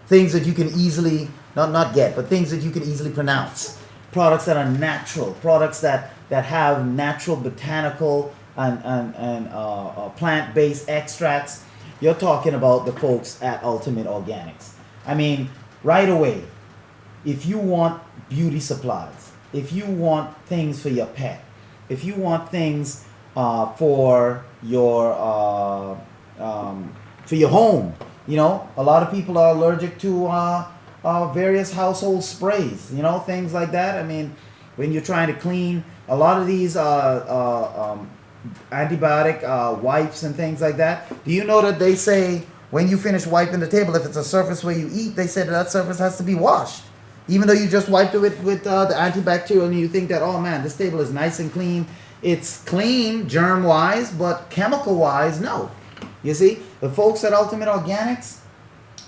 things that you can easily not get, but things that you can easily pronounce. Products that are natural, products that have natural botanical and plant-based extracts. You're talking about the folks at Ultimate Organics. I mean, right away, if you want beauty supplies, if you want things for your pet, if you want things for your home, a lot of people are allergic to various household sprays, things like that. I mean, when you're trying to clean, a lot of these antibiotic wipes and things like that. Do you know that they say when you finish wiping the table, if it's a surface where you eat, they say that surface has to be washed, even though you just wiped it with the antibacterial, and you think that, oh man, this table is nice and clean. It's clean germ wise, but chemical wise, no. You see, the folks at Ultimate Organics,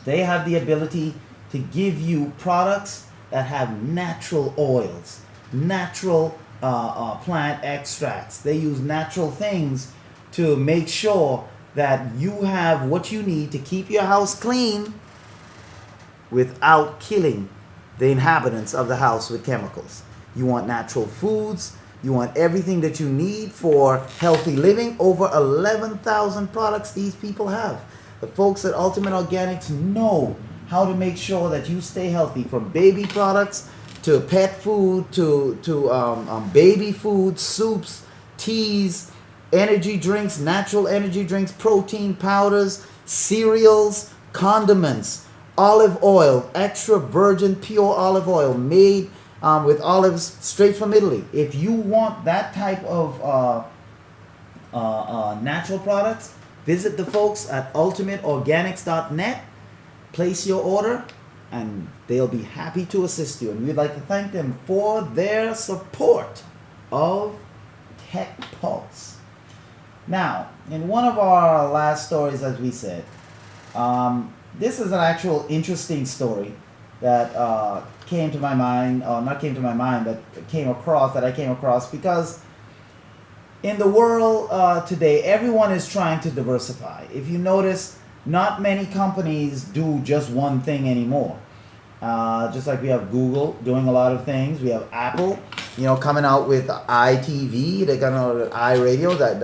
they have the ability to give you products that have natural oils, natural plant extracts. They use natural things to make sure that you have what you need to keep your house clean without killing the inhabitants of the house with chemicals. You want natural foods. You want everything that you need for healthy living. Over 11,000 products these people have. The folks at Ultimate Organics know how to make sure that you stay healthy, from baby products to pet food to baby food, soups, teas, energy drinks, natural energy drinks, protein powders, cereals, condiments, olive oil, extra virgin pure olive oil made with olives straight from Italy. If you want that type of natural products, visit the folks at ultimateorganics.net, place your order, and they'll be happy to assist you. And we'd like to thank them for their support of Tech Pulse. Now, in one of our last stories, as we said, this is an actual interesting story that came to my mind, or not came to my mind, but I came across because in the world today, everyone is trying to diversify. If you notice, not many companies do just one thing anymore. Just like we have Google doing a lot of things, we have Apple, coming out with iTV. They're gonna iRadio. That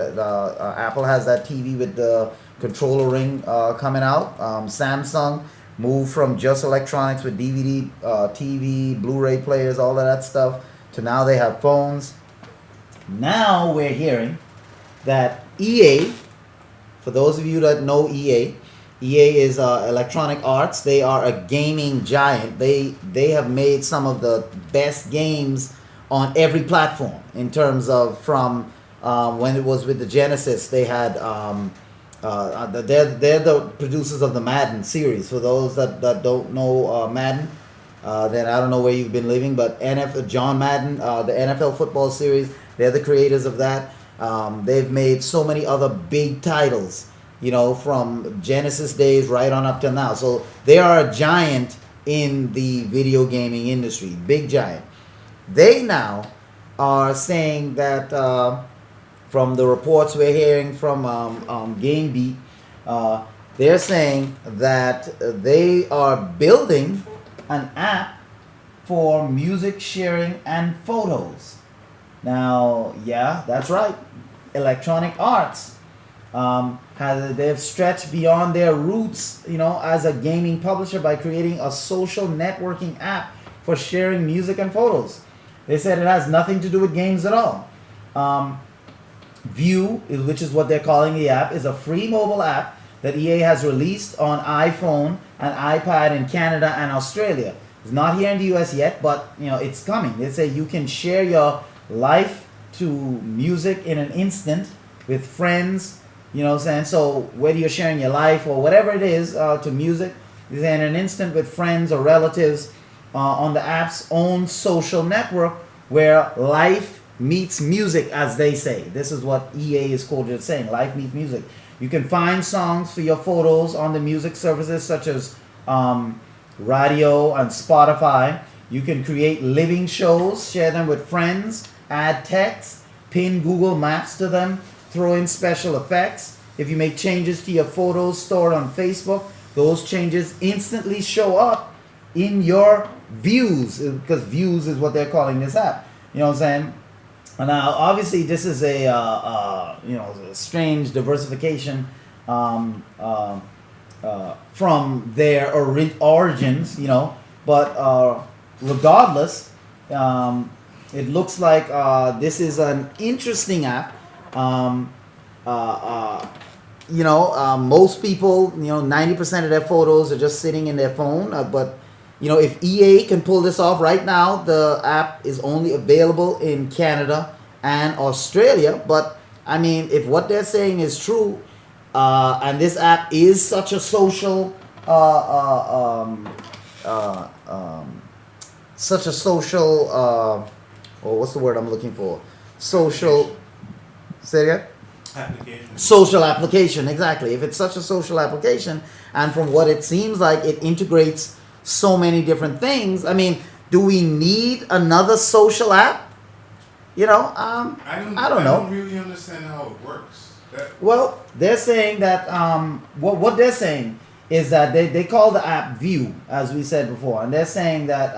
Apple has that TV with the controller ring coming out. Samsung moved from just electronics with DVD, TV, Blu-ray players, all of that stuff, to now they have phones. Now we're hearing that EA For those of you that know EA, EA is Electronic Arts. They are a gaming giant. They have made some of the best games on every platform in terms of from when it was with the Genesis. They had they're the producers of the Madden series. For those that don't know Madden, then I don't know where you've been living, but John Madden, the NFL football series, they're the creators of that. They've made so many other big titles, you know, from Genesis days right on up till now. So they are a giant in the video gaming industry, big giant. They now are saying that from the reports we're hearing from GameBeat, they're saying that they are building an app for music sharing and photos. Now, yeah, that's right. Electronic Arts they've stretched beyond their roots, you know, as a gaming publisher by creating a social networking app for sharing music and photos. They said it has nothing to do with games at all. View, which is what they're calling the app, is a free mobile app that EA has released on iPhone and iPad in Canada and Australia. It's not here in the US yet, but you know it's coming. They say you can share your life to music in an instant with friends. You know what I'm saying? So whether you're sharing your life or whatever it is to music, in an instant with friends or relatives on the app's own social network where life meets music, as they say. This is what EA is quoted as saying, life meets music. You can find songs for your photos on the music services such as radio and Spotify. You can create living shows, share them with friends, add text, pin Google Maps to them, throw in special effects. If you make changes to your photos stored on Facebook, those changes instantly show up in your views, because views is what they're calling this app. You know what I'm saying? Now, obviously, this is a a strange diversification from their origins, you know. But regardless, it looks like this is an interesting app. Most people, 90% of their photos are just sitting in their phone. But if EA can pull this off right now, the app is only available in Canada and Australia. But I mean, if what they're saying is true, and this app is such a social, what's the word I'm looking for? Social. Say it again? Application. Social application, exactly. If it's such a social application, and from what it seems like, it integrates so many different things. I mean, do we need another social app? I don't know. I don't really understand how it works. Well, they're saying that what they're saying is that they call the app View, as we said before, and they're saying that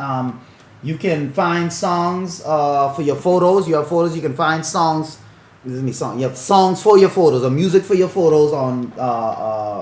you can find songs for your photos. You have photos, you can find songs. You have songs for your photos or music for your photos on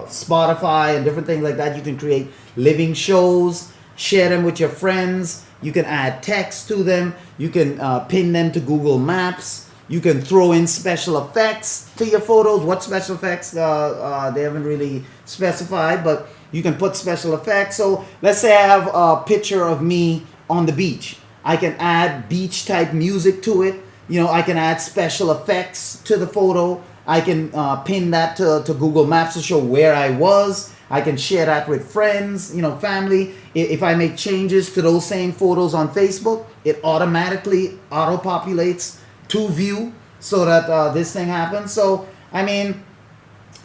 Spotify and different things like that. You can create living shows, share them with your friends. You can add text to them. You can pin them to Google Maps. You can throw in special effects to your photos. What special effects? They haven't really specified, but you can put special effects. So let's say I have a picture of me on the beach. I can add beach type music to it. I can add special effects to the photo. I can pin that to Google Maps to show where I was. I can share that with friends, family. If I make changes to those same photos on Facebook, it automatically auto-populates to View so that this thing happens. So, I mean,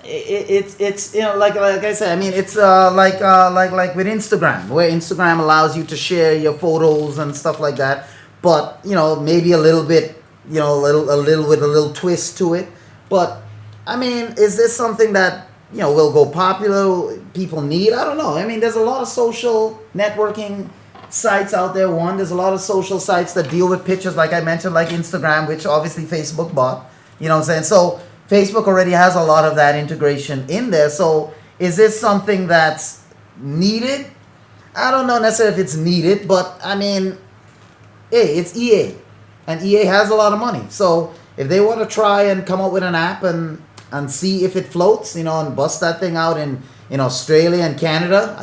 it's like I said, I mean, it's like with Instagram, where Instagram allows you to share your photos and stuff like that. But, maybe a little bit, a little with a little twist to it. But I mean, is this something that will go popular? People need? I don't know. I mean, there's a lot of social networking sites out there. There's a lot of social sites that deal with pictures, like I mentioned, like Instagram, which obviously Facebook bought. You know what I'm saying? So Facebook already has a lot of that integration in there. So is this something that's needed? I don't know necessarily if it's needed, but I mean, hey, it's EA. And EA has a lot of money. So if they want to try and come up with an app and and see if it floats, and bust that thing out in Australia and Canada.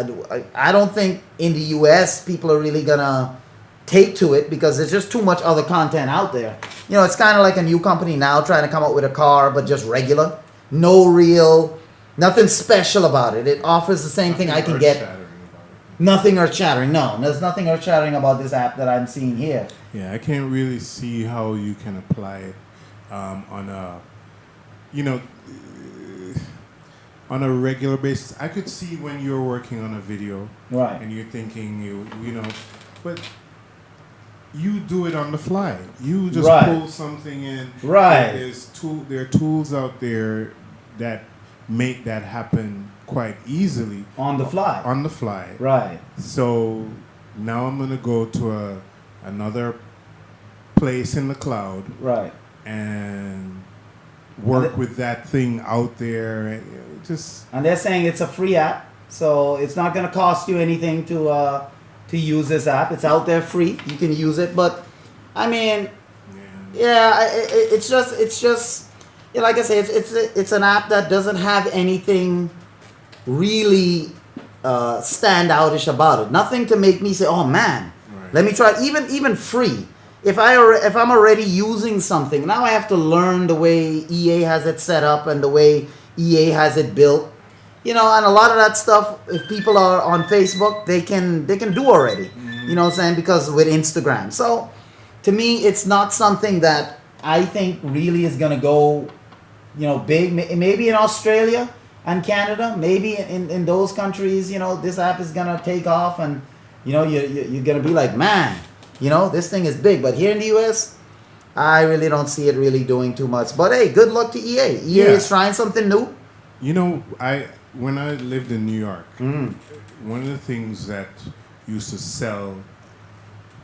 I don't think in the US people are really gonna take to it because there's just too much other content out there. It's kind of like a new company now trying to come up with a car, but just regular. Nothing special about it. It offers the same thing I can get. Nothing earth-shattering. No, there's nothing earth-shattering about this app that I'm seeing here. Yeah, I can't really see how you can apply it on a, on a regular basis. I could see when you're working on a video, right, and you're thinking, but you do it on the fly. You just pull something in. Right. There are tools out there that make that happen quite easily. On the fly. On the fly. Right. So now I'm gonna go to another place in the cloud. Right. And work with that thing out there. And they're saying it's a free app, so it's not gonna cost you anything to use this app. It's out there free. You can use it, but I mean, it's just like I say, it's an app that doesn't have anything really standoutish about it. Nothing to make me say, "Oh man, let me try it." Even free. If I'm already using something, now I have to learn the way EA has it set up and the way EA has it built. And a lot of that stuff, if people are on Facebook, they can do already. You know what I'm saying? Because with Instagram. So to me, it's not something that I think really is gonna go, big. Maybe in Australia and Canada, maybe in those countries, this app is gonna take off, and you're gonna be like, man, this thing is big. But here in the US, I really don't see it really doing too much. But hey, good luck to EA. EA is trying something new. When I lived in New York, one of the things that used to sell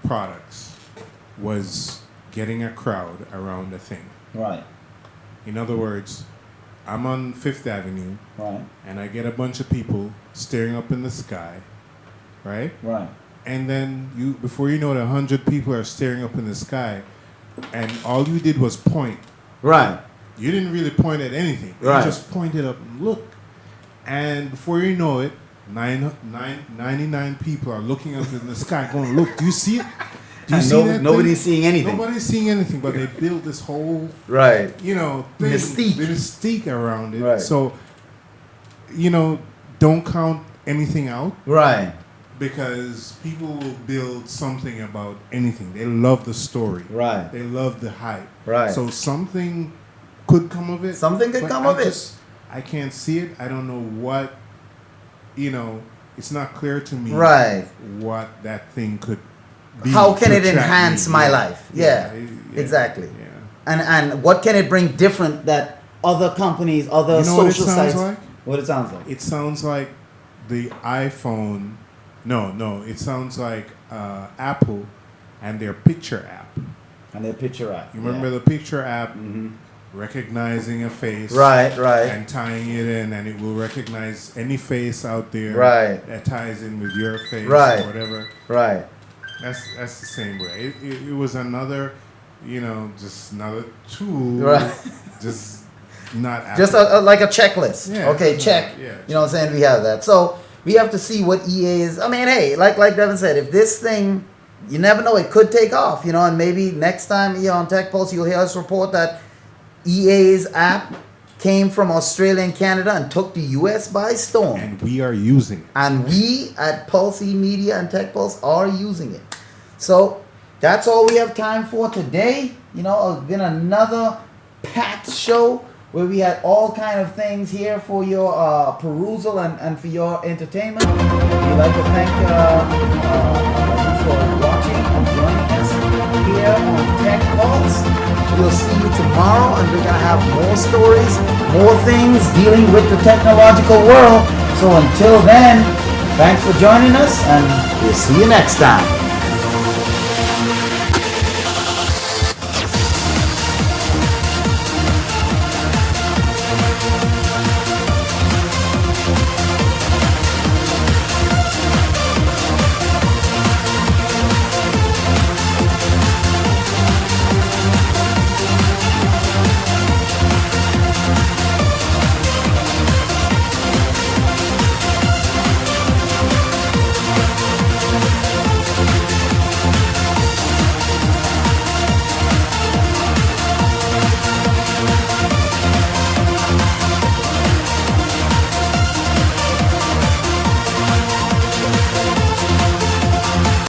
products was getting a crowd around the thing. Right. In other words, I'm on Fifth Avenue, right, and I get a bunch of people staring up in the sky, right? Right. And then before you know it, 100 people are staring up in the sky, and all you did was point. Right. You didn't really point at anything. Right. You just pointed up and look. And before you know it, 99 people are looking up in the sky going, look, do you see it? Do you see that nobody's seeing anything. Nobody's seeing anything, but they built this whole, thing, mystique around it. Right. So, don't count anything out. Right. Because people will build something about anything. They love the story. Right. They love the hype. Right. So something could come of it. Something could come of it. I can't see it. I don't know what, it's not clear to me what that thing could be. How can it enhance my life? Yeah, exactly. Yeah. And what can it bring different that other companies, other social sites... What it sounds like? It sounds like the iPhone... No, it sounds like Apple and their picture app. And their picture app. You remember the picture app? Mm-hmm. Recognizing a face, right, and tying it in, and it will recognize any face out there, that ties in with your face, or whatever. Right. That's the same way. It was another, just another tool, just not Apple. Just like a checklist. Yeah, okay, check. Yeah. You know what I'm saying? We have that. So we have to see what EA is. I mean, hey, like Devin said, if this thing, you never know, it could take off. And maybe next time on Tech Pulse, you'll hear us report that EA's app came from Australia and Canada and took the US by storm. And we are using it. And we at Pulse Media and Tech Pulse are using it. So that's all we have time for today. It's been another packed show where we had all kind of things here for your perusal and for your entertainment. We'd like to thank you for watching and joining us here on Tech Pulse. We'll see you tomorrow, and we're going to have more stories, more things dealing with the technological world. So until then, thanks for joining us, and we'll see you next time.